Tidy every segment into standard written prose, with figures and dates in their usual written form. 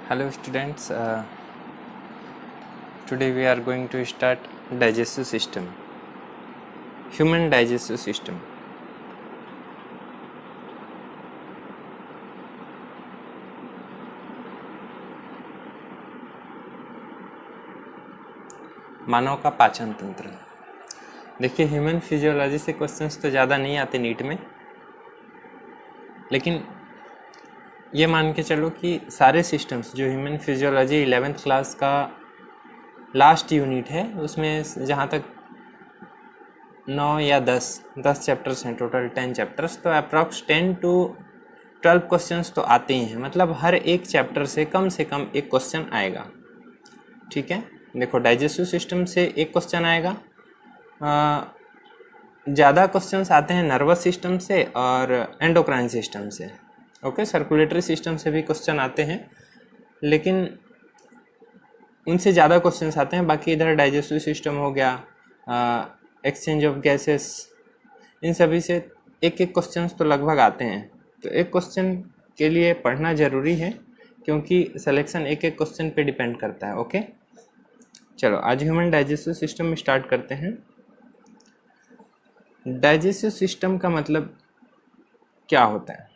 Hello students, today we are going to start digestive system, human digestive system. मानव का पाचन तंत्र। देखिए, human physiology से क्वेश्चंस तो ज़्यादा नहीं आते नीट में, लेकिन ये मान के चलो कि सारे सिस्टम्स जो ह्यूमन फिजियोलॉजी 11th क्लास का लास्ट यूनिट है उसमें जहाँ तक 9 या 10 चैप्टर्स हैं, टोटल 10 चैप्टर्स, तो अप्रॉक्स 10 to 12 क्वेश्चंस तो आते ही हैं। मतलब हर एक चैप्टर से कम एक क्वेश्चन आएगा। ठीक है, देखो डाइजेस्टिव सिस्टम से एक क्वेश्चन आएगा, ज़्यादा क्वेश्चंस आते हैं नर्वस सिस्टम से और एंडोक्राइन सिस्टम से। ओके, सर्कुलेटरी सिस्टम से भी क्वेश्चन आते हैं, लेकिन उनसे ज़्यादा क्वेश्चंस आते हैं। बाकी इधर डाइजेस्टिव सिस्टम हो गया, एक्सचेंज ऑफ गैसेस, इन सभी से एक क्वेश्चंस तो लगभग आते हैं। तो एक क्वेश्चन के लिए पढ़ना ज़रूरी है, क्योंकि सिलेक्शन एक क्वेश्चन पे डिपेंड करता है। ओके, चलो आज ह्यूमन डाइजेस्टिव सिस्टम स्टार्ट करते हैं। डाइजेस्टिव सिस्टम का मतलब क्या होता है?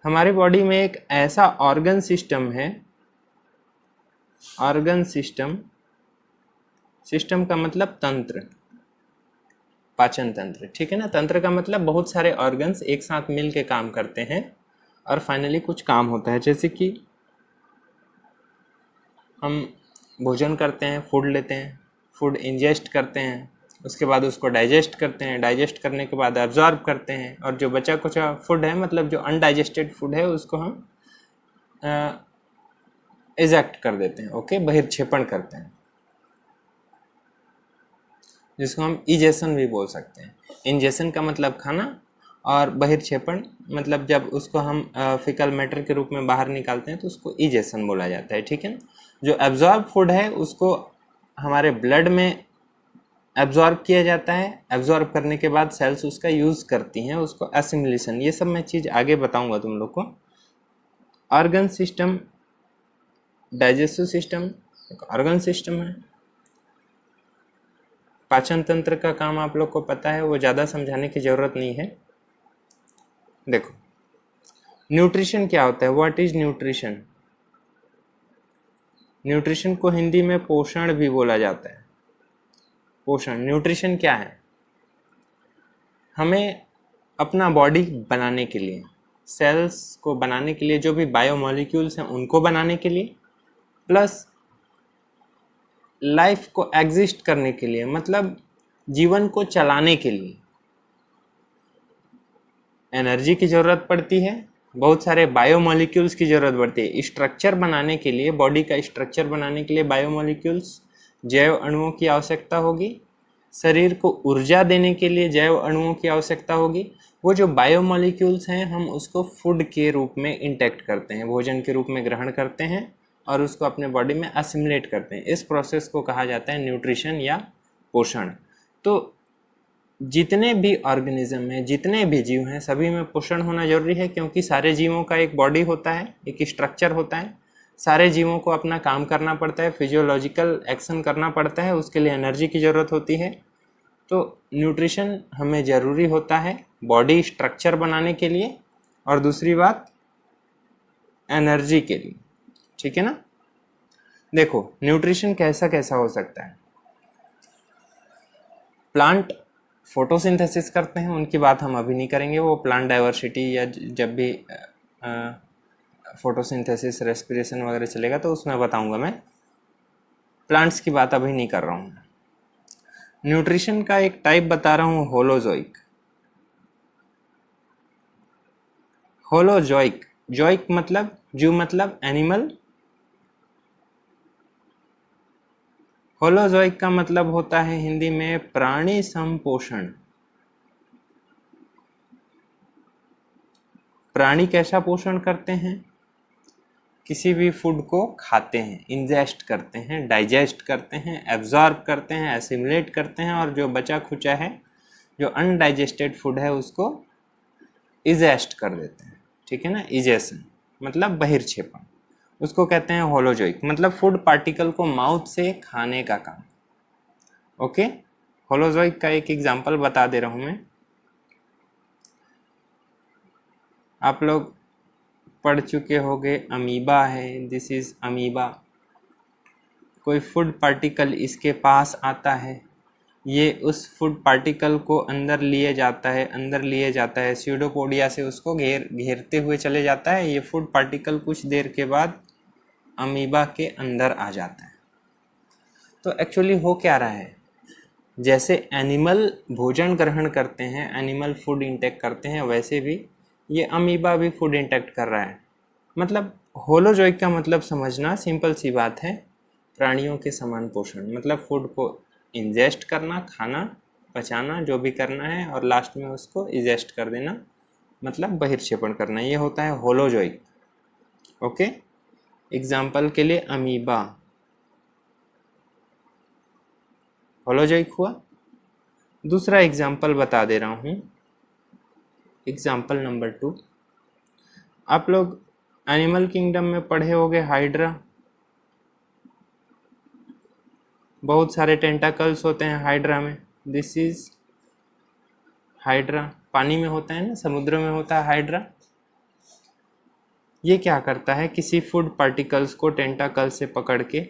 हमारे बॉडी में एक ऐसा ऑर्गन सिस्टम है, ऑर्गन सिस्टम, सिस्टम का मतलब तंत्र, पाचन तंत्र। ठीक है ना, तंत्र का मतलब बहुत सारे ऑर्गन्स एक साथ मिल के काम करते हैं और फाइनली कुछ काम होता है। जैसे कि हम भोजन करते हैं, फूड लेते हैं, फूड इंजेस्ट करते हैं, उसके बाद उसको डाइजेस्ट करते हैं, डाइजेस्ट करने के बाद एब्जॉर्ब करते हैं, और जो बचा कुचा फूड है, मतलब जो अनडाइजेस्टेड फूड है, उसको हम इजेक्ट कर देते हैं। ओके, बहिर्क्षेपण करते हैं, जिसको हम इजेशन भी बोल सकते हैं। इंजेशन का मतलब खाना, और बहिर्क्षेपण मतलब जब उसको हम फिकल मैटर के रूप में बाहर निकालते हैं तो उसको इजेशन बोला जाता है। ठीक है ना, जो एब्जॉर्ब फूड है उसको हमारे ब्लड में एब्जॉर्ब किया जाता है, एब्जॉर्ब करने के बाद सेल्स उसका यूज़ करती हैं, उसको एसिमिलेशन, ये सब मैं चीज़ आगे बताऊंगा तुम लोग को। ऑर्गन सिस्टम, डाइजेस्टिव सिस्टम एक ऑर्गन सिस्टम है। पाचन तंत्र का काम आप लोग को पता है, वो ज़्यादा समझाने की ज़रूरत नहीं है। देखो, न्यूट्रिशन क्या होता है? What is nutrition? न्यूट्रिशन को हिंदी में पोषण भी बोला जाता है। पोषण, न्यूट्रिशन क्या है? हमें अपना बॉडी बनाने के लिए, सेल्स को बनाने के लिए, जो भी बायोमॉलिक्यूल्स हैं उनको बनाने के लिए, प्लस लाइफ को एग्जिस्ट करने के लिए, मतलब जीवन को चलाने के लिए एनर्जी की ज़रूरत पड़ती है, बहुत सारे बायोमॉलिक्यूल्स की ज़रूरत पड़ती है। स्ट्रक्चर बनाने के लिए, बॉडी का स्ट्रक्चर बनाने के लिए बायोमॉलिक्यूल्स, जैव अणुओं की आवश्यकता होगी। शरीर को ऊर्जा देने के लिए जैव अणुओं की आवश्यकता होगी। वो जो बायोमॉलिक्यूल्स हैं हम उसको फूड के रूप में इंटेक्ट करते हैं, भोजन के रूप में ग्रहण करते हैं और उसको अपने बॉडी में असिमुलेट करते हैं। इस प्रोसेस को कहा जाता है न्यूट्रिशन या पोषण। तो जितने भी ऑर्गेनिज्म हैं, जितने भी जीव हैं, सभी में पोषण होना जरूरी है, क्योंकि सारे जीवों का एक बॉडी होता है, एक स्ट्रक्चर होता है। सारे जीवों को अपना काम करना पड़ता है, फिजियोलॉजिकल एक्शन करना पड़ता है, उसके लिए एनर्जी की ज़रूरत होती है। तो न्यूट्रिशन हमें ज़रूरी होता है बॉडी स्ट्रक्चर बनाने के लिए, और दूसरी बात एनर्जी के लिए। ठीक है ना। देखो, न्यूट्रिशन कैसा कैसा हो सकता है। प्लांट फोटोसिंथेसिस करते हैं, उनकी बात हम अभी नहीं करेंगे, वो प्लांट डाइवर्सिटी या जब भी फोटोसिंथेसिस, रेस्पिरेशन वगैरह चलेगा तो उसमें बताऊंगा मैं। प्लांट्स की बात अभी नहीं कर रहा हूँ। न्यूट्रिशन का एक टाइप बता रहा हूँ, होलोजोइक। होलोजोइक, जोइक मतलब जू, मतलब एनिमल। होलोजोइक का मतलब होता है हिंदी में प्राणी संपोषण। प्राणी कैसा पोषण करते हैं? किसी भी फूड को खाते हैं, इंजेस्ट करते हैं, डाइजेस्ट करते हैं, एब्जॉर्ब करते हैं, एसिमुलेट करते हैं, और जो बचा खुचा है, जो अनडाइजेस्टेड फूड है, उसको इजेस्ट कर देते हैं। ठीक है ना, इजेशन मतलब बहिर्क्षेपण। उसको कहते हैं होलोजोइक, मतलब फूड पार्टिकल को माउथ से खाने का काम। ओके, होलोजोइक का एक एग्जांपल बता दे रहा हूं मैं। आप लोग पढ़ चुके होंगे, अमीबा है, दिस इज अमीबा। कोई फूड पार्टिकल इसके पास आता है, ये उस फूड पार्टिकल को अंदर लिए जाता है, स्यूडोपोडिया से उसको घेरते हुए चले जाता है। ये फूड पार्टिकल कुछ देर के बाद अमीबा के अंदर आ जाता है। तो एक्चुअली हो क्या रहा है, जैसे एनिमल भोजन ग्रहण करते हैं, एनिमल फूड इंटेक करते हैं, वैसे भी ये अमीबा भी फूड इंटेक्ट कर रहा है। मतलब होलोजोइक का मतलब समझना सिंपल सी बात है, प्राणियों के समान पोषण, मतलब फूड को इंजेस्ट करना, खाना, पचाना, जो भी करना है, और लास्ट में उसको इजेस्ट कर देना, मतलब बहिर्क्षेपण करना, ये होता है होलोजोइक। ओके, एग्जाम्पल के लिए अमीबा होलोजोइक हुआ। दूसरा एग्जाम्पल बता दे रहा हूँ, एग्जाम्पल नंबर 2। आप लोग एनिमल किंगडम में पढ़े होंगे हाइड्रा, बहुत सारे टेंटाकल्स होते हैं हाइड्रा में। दिस इज हाइड्रा, पानी में होता है ना, समुद्र में होता है हाइड्रा। ये क्या करता है, किसी फूड पार्टिकल्स को टेंटाकल से पकड़ के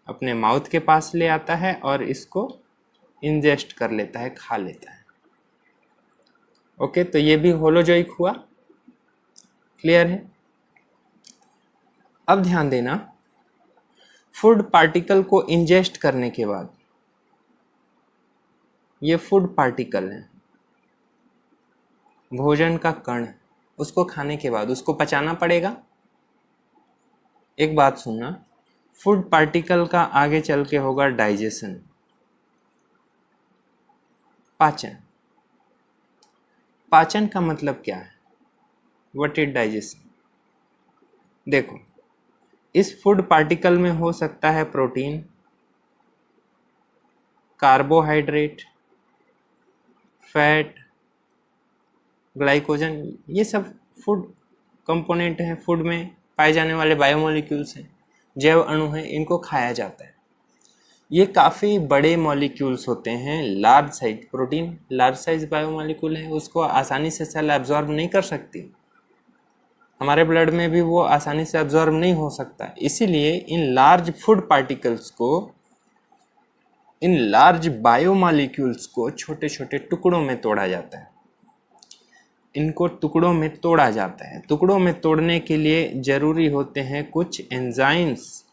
अपने माउथ के पास ले आता है और इसको इंजेस्ट कर लेता है, खा लेता है। ओके, तो ये भी होलोजोइक हुआ। क्लियर है? अब ध्यान देना, फूड पार्टिकल को इंजेस्ट करने के बाद, ये फूड पार्टिकल है, भोजन का कण, उसको खाने के बाद उसको पचाना पड़ेगा। एक बात सुनना, फूड पार्टिकल का आगे चल के होगा डाइजेशन, पाचन। पाचन का मतलब क्या है, व्हाट इज डाइजेशन? देखो, इस फूड पार्टिकल में हो सकता है प्रोटीन, कार्बोहाइड्रेट, फैट, ग्लाइकोजन, ये सब फूड कंपोनेंट हैं, फूड में पाए जाने वाले बायोमोलिक्यूल्स हैं, जैव अणु हैं, इनको खाया जाता है। ये काफ़ी बड़े मॉलिक्यूल्स होते हैं, large size. Protein large size biomolecule है, उसको आसानी से सेल एब्जॉर्ब नहीं कर सकती, हमारे ब्लड में भी वो आसानी से एब्जॉर्ब नहीं हो सकता। इसीलिए इन लार्ज फूड पार्टिकल्स को, इन लार्ज बायोमोलिक्यूल्स को छोटे छोटे टुकड़ों में तोड़ा जाता है। इनको टुकड़ों में तोड़ा जाता है। टुकड़ों में तोड़ने के लिए जरूरी होते हैं कुछ एंजाइम्स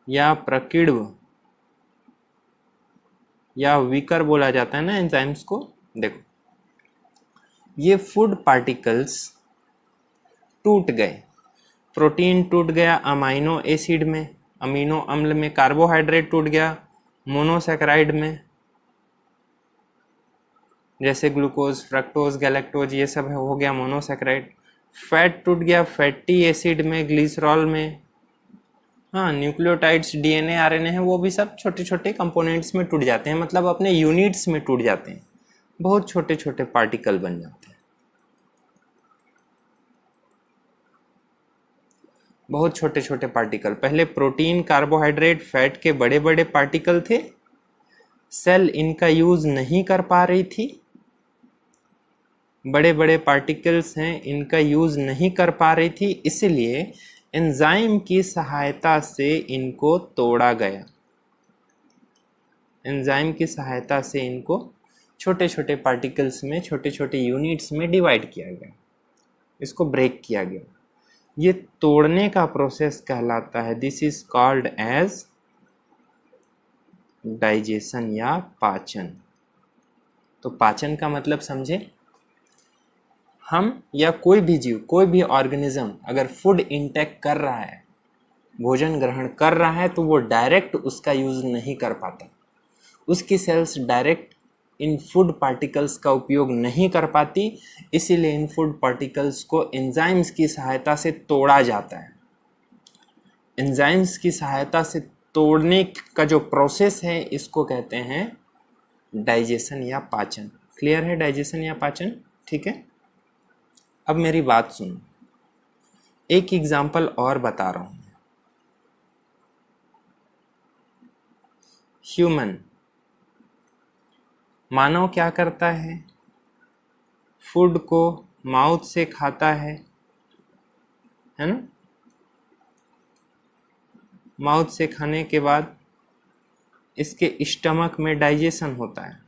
या प्रकीड़व या वीकर बोला जाता है ना एंजाइम्स को। देखो, ये फूड पार्टिकल्स टूट गए, प्रोटीन टूट गया अमाइनो एसिड में, अमीनो अम्ल में, कार्बोहाइड्रेट टूट गया मोनोसैकेराइड में, जैसे ग्लूकोज, फ्रक्टोज, गैलेक्टोज, ये सब हो गया मोनोसैकेराइड। फैट टूट गया फैटी एसिड में, ग्लिसरॉल में। हाँ, न्यूक्लियोटाइड्स, डीएनए, आरएनए है, वो भी सब छोटे छोटे कंपोनेंट्स में टूट जाते हैं, मतलब अपने यूनिट्स में टूट जाते हैं, बहुत छोटे छोटे पार्टिकल बन जाते हैं, बहुत छोटे छोटे पार्टिकल। पहले प्रोटीन, कार्बोहाइड्रेट, फैट के बड़े बड़े पार्टिकल थे, सेल इनका यूज नहीं कर पा रही थी, बड़े बड़े पार्टिकल्स हैं, इनका यूज नहीं कर पा रही थी, इसलिए एंजाइम की सहायता से इनको तोड़ा गया। एंजाइम की सहायता से इनको छोटे छोटे पार्टिकल्स में, छोटे छोटे यूनिट्स में डिवाइड किया गया, इसको ब्रेक किया गया। ये तोड़ने का प्रोसेस कहलाता है, this is called as digestion या पाचन। तो पाचन का मतलब समझे, हम या कोई भी जीव, कोई भी ऑर्गेनिज्म अगर फूड इंटेक कर रहा है, भोजन ग्रहण कर रहा है, तो वो डायरेक्ट उसका यूज नहीं कर पाता, उसकी सेल्स डायरेक्ट इन फूड पार्टिकल्स का उपयोग नहीं कर पाती, इसीलिए इन फूड पार्टिकल्स को एंजाइम्स की सहायता से तोड़ा जाता है। एंजाइम्स की सहायता से तोड़ने का जो प्रोसेस है, इसको कहते हैं डाइजेशन या पाचन। क्लियर है, डाइजेशन या पाचन? ठीक है, अब मेरी बात सुनो। एक एग्जाम्पल और बता रहा हूँ। ह्यूमन, मानव क्या करता है? फूड को माउथ से खाता है ना? माउथ से खाने के बाद इसके स्टमक में डाइजेशन होता है,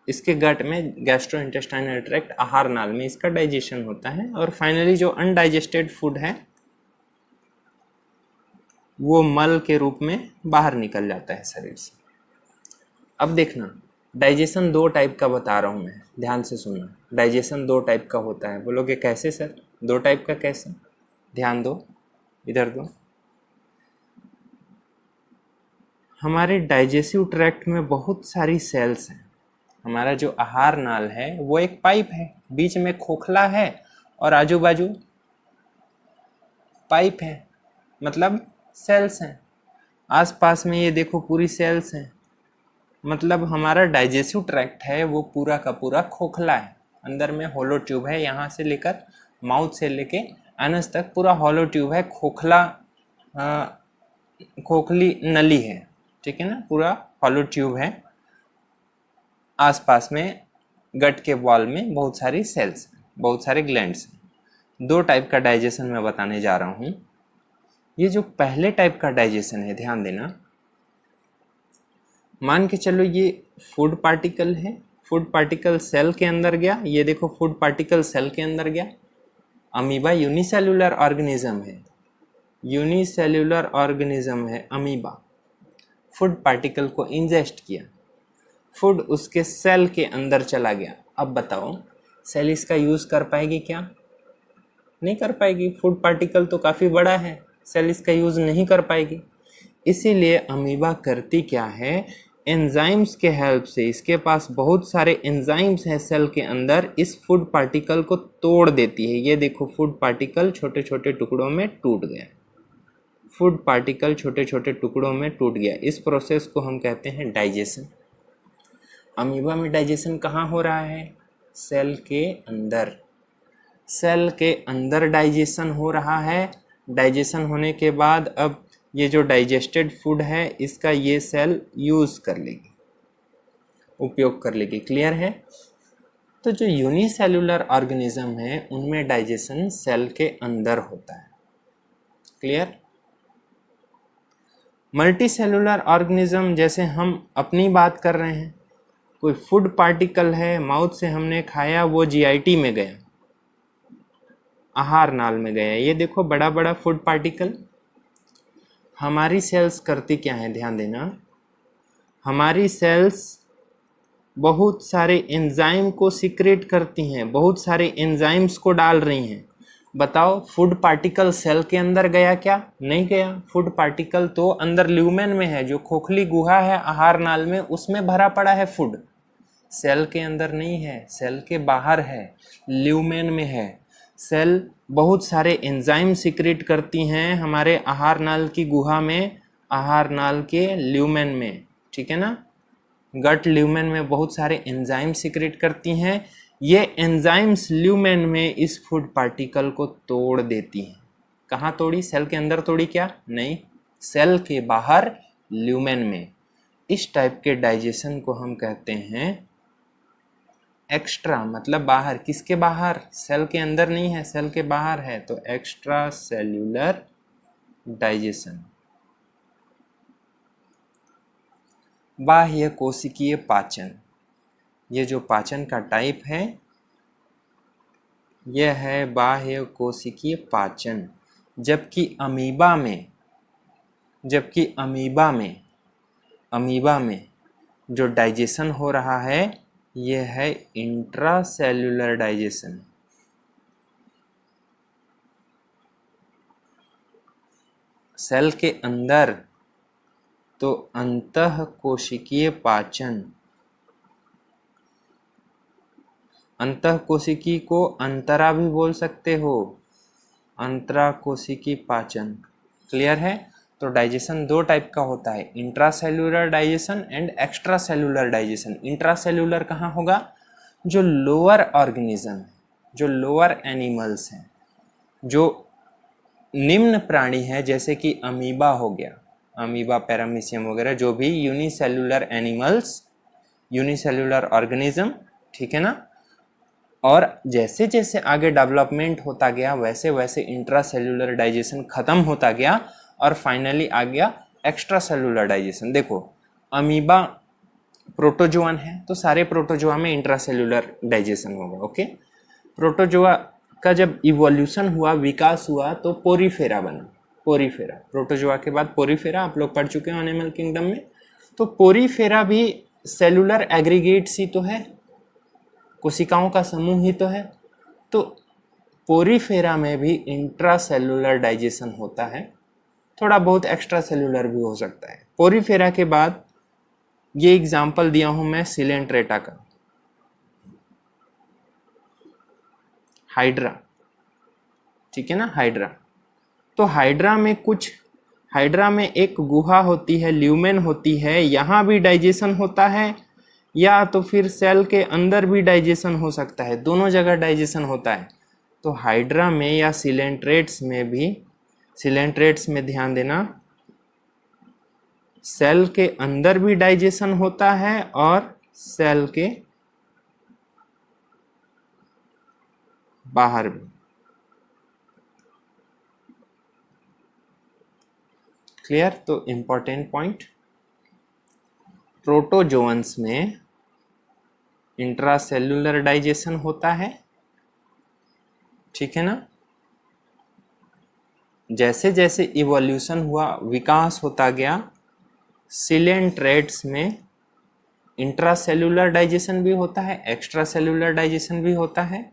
इसके गट में गैस्ट्रोइंटेस्टाइनल ट्रैक्ट, आहार नाल में इसका डाइजेशन होता है, और फाइनली जो अनडाइजेस्टेड फूड है वो मल के रूप में बाहर निकल जाता है शरीर से। अब देखना, डाइजेशन दो टाइप का बता रहा हूँ मैं, ध्यान से सुनना। डाइजेशन दो टाइप का होता है। बोलोगे कैसे सर? दो टाइप का कैसे? ध्यान दो, इधर दो। हमारे डाइजेस्टिव ट्रैक्ट में बहुत सारी सेल्स हैं। हमारा जो आहार नाल है वो एक पाइप है, बीच में खोखला है और आजू बाजू पाइप है, मतलब सेल्स हैं। आसपास में ये देखो पूरी सेल्स हैं, मतलब हमारा डाइजेस्टिव ट्रैक्ट है वो पूरा का पूरा खोखला है। अंदर में होलो ट्यूब है, यहाँ से लेकर माउथ से लेके एनस तक पूरा होलो ट्यूब है, खोखला खोखली नली है, ठीक है ना, पूरा होलो ट्यूब है। आसपास में गट के वॉल में बहुत सारी सेल्स, बहुत सारे ग्लैंड्स। दो टाइप का डाइजेशन मैं बताने जा रहा हूँ। ये जो पहले टाइप का डाइजेशन है, ध्यान देना, मान के चलो ये फूड पार्टिकल है, फूड पार्टिकल सेल के अंदर गया, ये देखो फूड पार्टिकल सेल के अंदर गया। अमीबा यूनिसेल्युलर ऑर्गेनिज्म है, यूनिसेल्युलर ऑर्गेनिज्म है अमीबा। फूड पार्टिकल को इंजेस्ट किया, फूड उसके सेल के अंदर चला गया। अब बताओ सेल इसका यूज़ कर पाएगी क्या? नहीं कर पाएगी। फूड पार्टिकल तो काफ़ी बड़ा है, सेल इसका यूज़ नहीं कर पाएगी। इसीलिए अमीबा करती क्या है, एंजाइम्स के हेल्प से, इसके पास बहुत सारे एंजाइम्स हैं सेल के अंदर, इस फूड पार्टिकल को तोड़ देती है। ये देखो फूड पार्टिकल छोटे छोटे टुकड़ों में टूट गया, फूड पार्टिकल छोटे छोटे टुकड़ों में टूट गया। इस प्रोसेस को हम कहते हैं डाइजेशन। अमीबा में डाइजेशन कहाँ हो रहा है? सेल के अंदर। सेल के अंदर डाइजेशन हो रहा है। डाइजेशन होने के बाद अब ये जो डाइजेस्टेड फूड है इसका ये सेल यूज़ कर लेगी, उपयोग कर लेगी। क्लियर है? तो जो यूनिसेल्युलर ऑर्गेनिज्म है उनमें डाइजेशन सेल के अंदर होता है। क्लियर? मल्टी सेल्युलर ऑर्गेनिज्म, जैसे हम अपनी बात कर रहे हैं, कोई फूड पार्टिकल है, माउथ से हमने खाया, वो जीआईटी में गया, आहार नाल में गया। ये देखो बड़ा बड़ा फूड पार्टिकल। हमारी सेल्स करती क्या है, ध्यान देना, हमारी सेल्स बहुत सारे एंजाइम को सीक्रेट करती हैं, बहुत सारे एंजाइम्स को डाल रही हैं। बताओ फूड पार्टिकल सेल के अंदर गया क्या? नहीं गया। फूड पार्टिकल तो अंदर ल्यूमेन में है, जो खोखली गुहा है आहार नाल में, उसमें भरा पड़ा है फूड। सेल के अंदर नहीं है, सेल के बाहर है, ल्यूमेन में है। सेल बहुत सारे एंजाइम सीक्रेट करती हैं हमारे आहार नाल की गुहा में, आहार नाल के ल्यूमेन में, ठीक है ना। गट ल्यूमेन में बहुत सारे एंजाइम सीक्रेट करती हैं। ये एंजाइम्स ल्यूमेन में इस फूड पार्टिकल को तोड़ देती हैं। कहाँ तोड़ी? सेल के अंदर तोड़ी क्या? नहीं, सेल के बाहर ल्यूमेन में। इस टाइप के डाइजेशन को हम कहते हैं एक्स्ट्रा, मतलब बाहर। किसके बाहर? सेल के अंदर नहीं है, सेल के बाहर है, तो एक्स्ट्रा सेल्यूलर डाइजेशन। बाह्य कोशिकीय पाचन, ये जो पाचन का टाइप है यह है बाह्य कोशिकीय पाचन। जबकि अमीबा में जो डाइजेशन हो रहा है यह है इंट्रासेल्युलर डाइजेशन। सेल के अंदर तो अंतः कोशिकीय पाचन, अंतः कोशिकी को अंतरा भी बोल सकते हो, अंतरा कोशिकी पाचन। क्लियर है? तो डाइजेशन दो टाइप का होता है, intracellular digestion and extra cellular digestion. Intracellular कहाँ होगा? जो लोअर ऑर्गेनिज्म, जो लोअर एनिमल्स हैं, जो निम्न प्राणी है, जैसे कि अमीबा हो गया, अमीबा, पैरामीशियम वगैरह, जो भी यूनिसेल्युलर एनिमल्स, यूनिसेल्युलर ऑर्गेनिज्म, ठीक है ना। और जैसे जैसे आगे डेवलपमेंट होता गया वैसे वैसे इंट्रासेल्युलर डाइजेशन खत्म होता गया और फाइनली आ गया एक्स्ट्रा सेल्युलर डाइजेशन। देखो अमीबा प्रोटोजोअन है तो सारे प्रोटोजोआ में इंट्रासेल्युलर डाइजेशन होगा। ओके, प्रोटोजोआ का जब इवोल्यूशन हुआ, विकास हुआ, तो पोरीफेरा बना। पोरीफेरा, प्रोटोजोआ के बाद पोरीफेरा, आप लोग पढ़ चुके हो एनिमल किंगडम में। तो पोरीफेरा भी सेलुलर एग्रीगेट्स ही तो है, कोशिकाओं का समूह ही तो है। तो पोरीफेरा में भी इंट्रासेल्युलर डाइजेशन होता है, थोड़ा बहुत एक्स्ट्रा सेल्युलर भी हो सकता है। पोरीफेरा के बाद ये एग्जाम्पल दिया हूं मैं सिलेंट्रेटा का, हाइड्रा, ठीक है ना, हाइड्रा। तो हाइड्रा में एक गुहा होती है, ल्यूमेन होती है, यहाँ भी डाइजेशन होता है, या तो फिर सेल के अंदर भी डाइजेशन हो सकता है, दोनों जगह डाइजेशन होता है। तो हाइड्रा में या सिलेंट्रेट्स में भी, सिलेंट्रेट्स में ध्यान देना, सेल के अंदर भी डाइजेशन होता है और सेल के बाहर भी। क्लियर? तो इंपॉर्टेंट पॉइंट, प्रोटोजोअन्स में इंट्रासेल्युलर डाइजेशन होता है, ठीक है ना। जैसे जैसे इवोल्यूशन हुआ, विकास होता गया, सिलेंट्रेट्स में इंट्रासेल्युलर डाइजेशन भी होता है, एक्स्ट्रा सेल्युलर डाइजेशन भी होता है।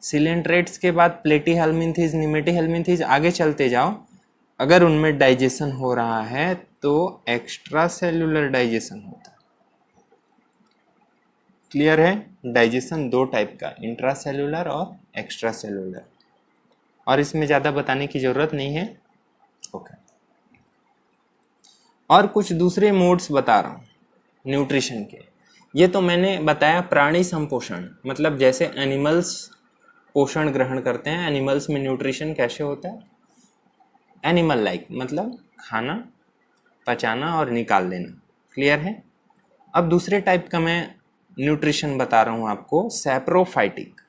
सिलेंट्रेट्स के बाद प्लेटीहेल्मिन्थेस, निमेटीहेल्मिन्थेस, आगे चलते जाओ, अगर उनमें डाइजेशन हो रहा है तो एक्स्ट्रा सेल्युलर डाइजेशन होता है। क्लियर है? डाइजेशन दो टाइप का, इंट्रासेल्युलर और एक्स्ट्रा सेल्युलर, और इसमें ज़्यादा बताने की ज़रूरत नहीं है। ओके, और कुछ दूसरे मोड्स बता रहा हूँ न्यूट्रिशन के। ये तो मैंने बताया प्राणी संपोषण, मतलब जैसे एनिमल्स पोषण ग्रहण करते हैं, एनिमल्स में न्यूट्रिशन कैसे होता है, एनिमल लाइक, मतलब खाना, पचाना और निकाल देना। क्लियर है? अब दूसरे टाइप का मैं न्यूट्रिशन बता रहा हूँ आपको, सैप्रोफाइटिक।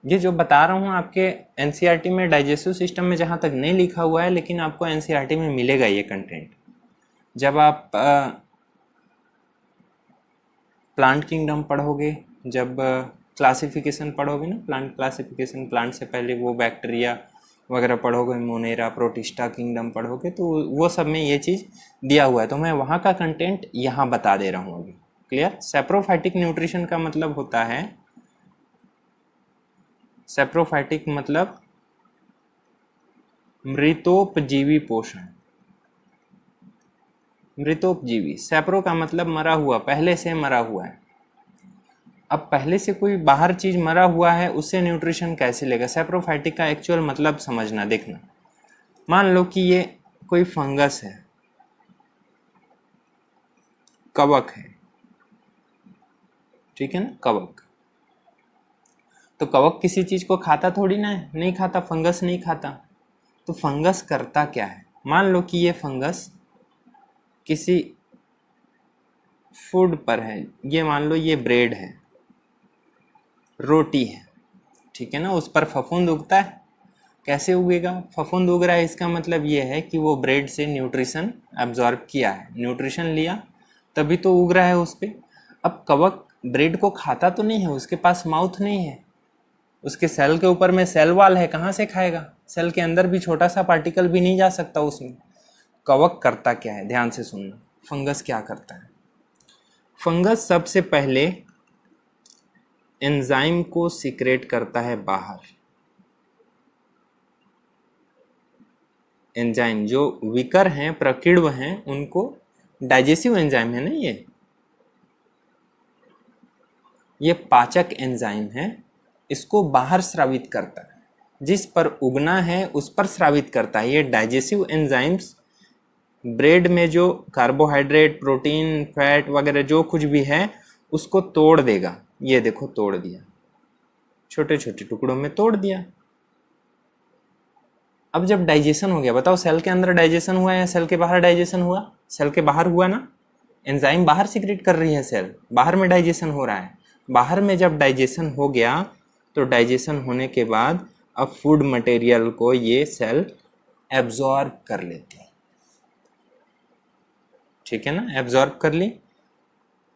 ये जो बता रहा हूँ आपके एनसीईआरटी में डाइजेस्टिव सिस्टम में जहाँ तक नहीं लिखा हुआ है, लेकिन आपको एनसीईआरटी में मिलेगा ये कंटेंट। जब आप प्लांट किंगडम पढ़ोगे, जब क्लासिफिकेशन पढ़ोगे ना, प्लांट क्लासिफिकेशन, प्लांट से पहले वो बैक्टीरिया वगैरह पढ़ोगे, मोनेरा, प्रोटिस्टा किंगडम पढ़ोगे, तो वो सब में ये चीज़ दिया हुआ है। तो मैं वहाँ का कंटेंट यहाँ बता दे रहा हूँ अभी। क्लियर? सैप्रोफाइटिक न्यूट्रिशन का मतलब होता है, सैप्रोफाइटिक मतलब मृतोपजीवी पोषण। मृतोपजीवी, सैप्रो का मतलब मरा हुआ, पहले से मरा हुआ है। अब पहले से कोई बाहर चीज मरा हुआ है, उससे न्यूट्रिशन कैसे लेगा? सैप्रोफाइटिक का एक्चुअल मतलब समझना, देखना। मान लो कि ये कोई फंगस है, कवक है, ठीक है ना, कवक। तो कवक किसी चीज को खाता थोड़ी ना है, नहीं खाता, फंगस नहीं खाता। तो फंगस करता क्या है? मान लो कि ये फंगस किसी फूड पर है, ये मान लो ये ब्रेड है, रोटी है, ठीक है ना, उस पर फफूंद उगता है। कैसे उगेगा? फफूंद उग रहा है, इसका मतलब ये है कि वो ब्रेड से न्यूट्रिशन एब्जॉर्ब किया है, न्यूट्रिशन लिया, तभी तो उग रहा है उस पर। अब कवक ब्रेड को खाता तो नहीं है, उसके पास माउथ नहीं है, उसके सेल के ऊपर में सेल वाल है, कहाँ से खाएगा? सेल के अंदर भी छोटा सा पार्टिकल भी नहीं जा सकता उसमें। कवक करता क्या है, ध्यान से सुनना। फंगस क्या करता है? फंगस सबसे पहले एंजाइम को सीक्रेट करता है बाहर। एंजाइम जो विकर हैं, प्रकीर्व हैं, उनको, डाइजेस्टिव एंजाइम है ना ये पाचक एंजाइम है, इसको बाहर स्रावित करता है, जिस पर उगना है उस पर स्रावित करता है। ये डाइजेस्टिव एंजाइम्स ब्रेड में जो कार्बोहाइड्रेट, प्रोटीन, फैट वगैरह जो कुछ भी है उसको तोड़ देगा। ये देखो तोड़ दिया, छोटे छोटे टुकड़ों में तोड़ दिया। अब जब डाइजेशन हो गया, बताओ सेल के अंदर डाइजेशन हुआ या सेल के बाहर डाइजेशन हुआ? सेल के बाहर हुआ ना, एंजाइम बाहर सीक्रेट कर रही है सेल, बाहर में डाइजेशन हो रहा है। बाहर में जब डाइजेशन हो गया तो डाइजेशन होने के बाद अब फूड मटेरियल को ये सेल एब्जॉर्ब कर लेती है, ठीक है ना, एब्जॉर्ब कर ली।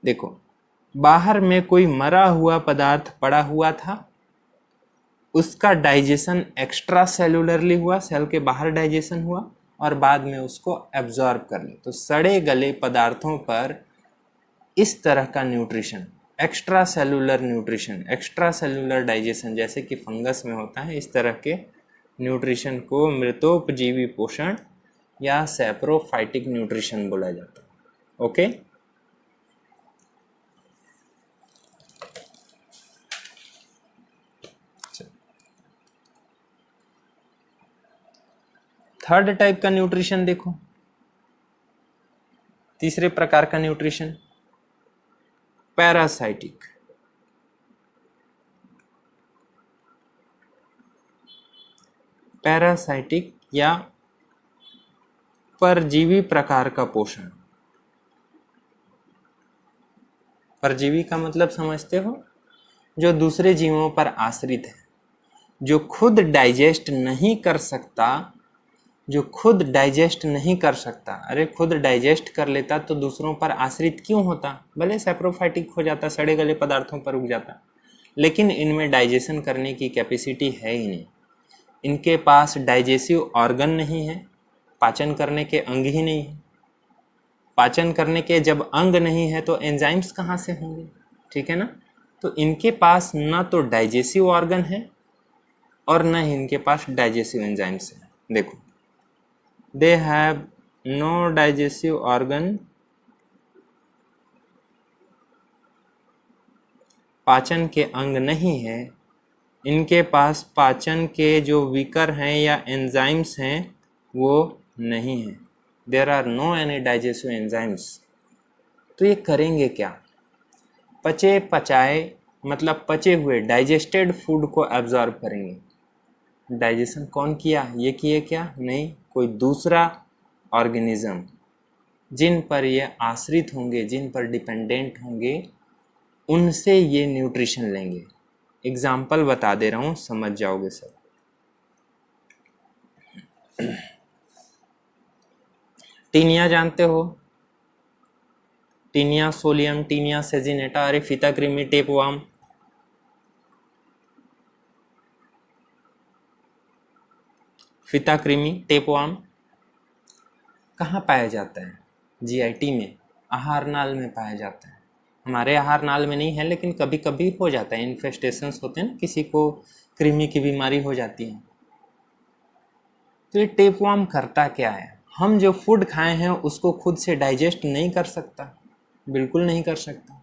देखो बाहर में कोई मरा हुआ पदार्थ पड़ा हुआ था, उसका डाइजेशन एक्स्ट्रा सेलुलरली हुआ, सेल के बाहर डाइजेशन हुआ और बाद में उसको एब्जॉर्ब कर ले। तो सड़े गले पदार्थों पर इस तरह का nutrition, extra cellular nutrition, extra cellular digestion जैसे कि फंगस में होता है, इस तरह के न्यूट्रिशन को मृतोपजीवी पोषण या सैप्रोफाइटिक न्यूट्रिशन बोला जाता है। ओके, थर्ड टाइप का न्यूट्रिशन देखो, तीसरे प्रकार का न्यूट्रिशन पैरासाइटिक। पैरासाइटिक या परजीवी प्रकार का पोषण। परजीवी का मतलब समझते हो? जो दूसरे जीवों पर आश्रित है, जो खुद डाइजेस्ट नहीं कर सकता, जो खुद डाइजेस्ट नहीं कर सकता। अरे खुद डाइजेस्ट कर लेता तो दूसरों पर आश्रित क्यों होता? भले सैप्रोफाइटिक हो जाता, सड़े गले पदार्थों पर उग जाता, लेकिन इनमें डाइजेशन करने की कैपेसिटी है ही नहीं। इनके पास डाइजेसिव ऑर्गन नहीं है, पाचन करने के अंग ही नहीं है। पाचन करने के जब अंग नहीं है तो एंजाइम्स कहाँ से होंगे, ठीक है ना। तो इनके पास ना तो डाइजेसिव ऑर्गन है और ना ही इनके पास डाइजेसिव एंजाइम्स है। देखो, दे हैव नो डाइजेसिव ऑर्गन, पाचन के अंग नहीं है, इनके पास पाचन के जो विकर हैं या एंजाइम्स हैं वो नहीं है। There are no any digestive enzymes. तो ये करेंगे क्या? पचे पचाए मतलब पचे हुए डाइजेस्टेड फूड को एब्जॉर्ब करेंगे। डाइजेशन कौन किया? ये किए क्या? नहीं, कोई दूसरा ऑर्गेनिज्म जिन पर ये आश्रित होंगे, जिन पर डिपेंडेंट होंगे, उनसे ये न्यूट्रिशन लेंगे। एग्जाम्पल बता दे रहा हूँ, समझ जाओगे सब। टीनिया जानते हो? टीनिया सोलियम, टीनिया सेजिनेटा, अरे फिताक्रीमी, टेपवार्म, फिताक्रीमी, टेपवार्म कहाँ पाया जाता है? जीआईटी में, आहार नाल में पाया जाता है। हमारे आहार नाल में नहीं है, लेकिन कभी कभी हो जाता है, इन्फेस्टेशंस होते हैं ना, किसी को कृमि की बीमारी हो जाती है। तो ये टेपवार्म करता क्या है? हम जो फूड खाए हैं उसको खुद से डाइजेस्ट नहीं कर सकता, बिल्कुल नहीं कर सकता।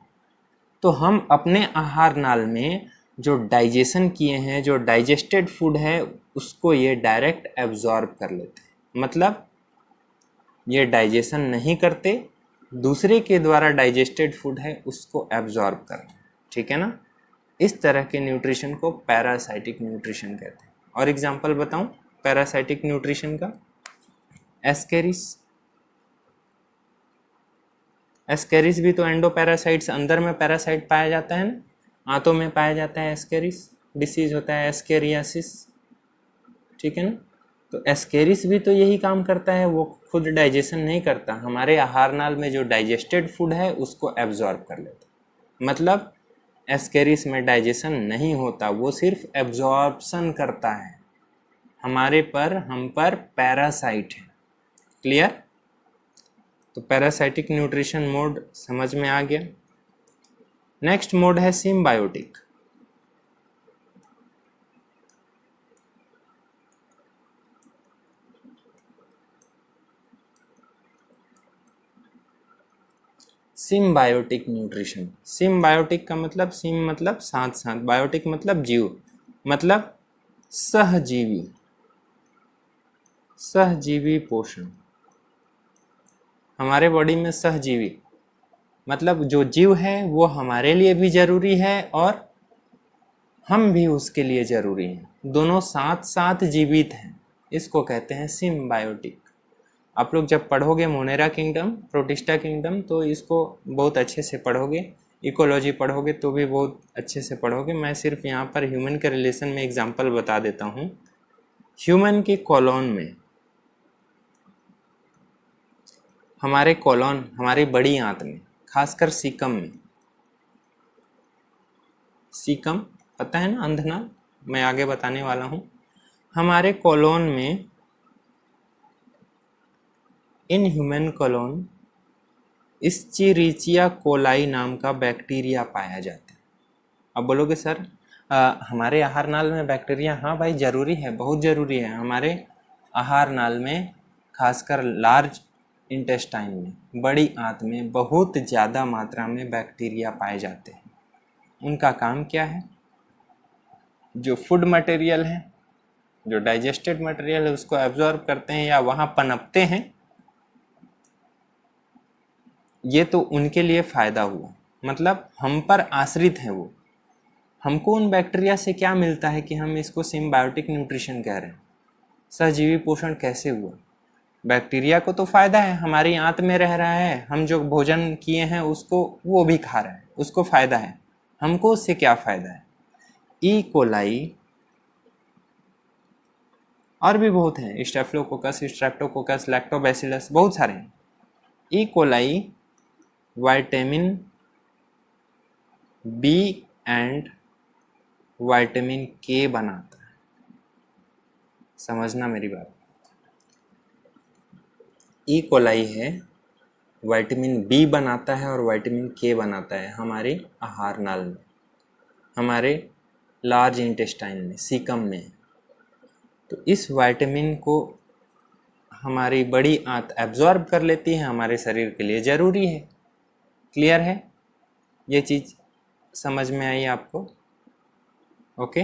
तो हम अपने आहार नाल में जो डाइजेशन किए हैं, जो डाइजेस्टेड फूड है, उसको ये डायरेक्ट एब्जॉर्ब कर लेते हैं। मतलब ये डाइजेशन नहीं करते, दूसरे के द्वारा डाइजेस्टेड फूड है उसको एब्जॉर्ब कर रहे हैं, ठीक है ना। इस तरह के न्यूट्रिशन को पैरासाइटिक न्यूट्रिशन कहते हैं। और एग्जांपल बताऊं पैरासाइटिक न्यूट्रिशन का? एस्केरिस। एस्केरिस भी तो एंडोपैरासाइट्स, अंदर में पैरासाइट पाया जाता है ना, आंतों में पाया जाता है एस्केरिस, डिसीज होता है एस्केरियासिस, ठीक है ना। तो एस्केरिस भी तो यही काम करता है, वो खुद डाइजेशन नहीं करता, हमारे आहार नाल में जो डाइजेस्टेड फूड है उसको एब्जॉर्ब कर लेता। मतलब एस्केरिस में डाइजेशन नहीं होता, वो सिर्फ एब्जॉर्प्शन करता है, हमारे पर, हम पर पैरासाइट है। क्लियर? तो पैरासाइटिक न्यूट्रिशन मोड समझ में आ गया। नेक्स्ट मोड है सिम्बायोटिक। Symbiotic nutrition. सिम्बायोटिक का मतलब, सिम मतलब साथ साथ, बायोटिक मतलब जीव, मतलब सहजीवी, सहजीवी पोषण। हमारे बॉडी में सहजीवी मतलब जो जीव है वो हमारे लिए भी जरूरी है और हम भी उसके लिए जरूरी हैं, दोनों साथ साथ जीवित हैं, इसको कहते हैं सिम्बायोटिक। आप लोग जब पढ़ोगे मोनेरा किंगडम, प्रोटिस्टा किंगडम, तो इसको बहुत अच्छे से पढ़ोगे, इकोलॉजी पढ़ोगे तो भी बहुत अच्छे से पढ़ोगे। मैं सिर्फ यहाँ पर ह्यूमन के रिलेशन में एग्जांपल बता देता हूँ। ह्यूमन के कॉलोन में, हमारे कॉलोन, हमारी बड़ी आंत में, खासकर सीकम में, सीकम पता है ना, अंधनाल, मैं आगे बताने वाला हूँ। हमारे कॉलोन में, इन ह्यूमन कॉलोन, इस्चेरिचिया कोलाई नाम का बैक्टीरिया पाया जाता है। अब बोलोगे सर हमारे आहार नाल में बैक्टीरिया, हाँ भाई ज़रूरी है, बहुत ज़रूरी है। हमारे आहार नाल में, खासकर लार्ज इंटेस्टाइन में, बड़ी आंत में बहुत ज़्यादा मात्रा में बैक्टीरिया पाए जाते हैं। उनका काम क्या है? जो फूड मटेरियल है, जो डाइजेस्टेड मटेरियल है, उसको एब्जॉर्ब करते हैं या वहाँ पनपते हैं। ये तो उनके लिए फ़ायदा हुआ, मतलब हम पर आश्रित है वो। हमको उन बैक्टीरिया से क्या मिलता है कि हम इसको सिम्बायोटिक न्यूट्रिशन कह रहे हैं। सहजीवी पोषण कैसे हुआ? बैक्टीरिया को तो फ़ायदा है, हमारी आंत में रह रहा है, हम जो भोजन किए हैं उसको वो भी खा रहा है, उसको फ़ायदा है। हमको उससे क्या फ़ायदा है? ई कोलाई और भी बहुत हैं, स्टेफिलोकोकस, स्ट्रेप्टोकोकस, लैक्टोबैसिलस, बहुत सारे हैं। E coli vitamin B and vitamin K बनाता है। समझना मेरी बात। ई कोलाई है, विटामिन बी बनाता है और विटामिन के बनाता है हमारे आहार नाल में, हमारे लार्ज इंटेस्टाइन में, सीकम में। तो इस विटामिन को हमारी बड़ी आंत एब्जॉर्ब कर लेती है, हमारे शरीर के लिए ज़रूरी है। क्लियर है? ये चीज़ समझ में आई आपको? ओके।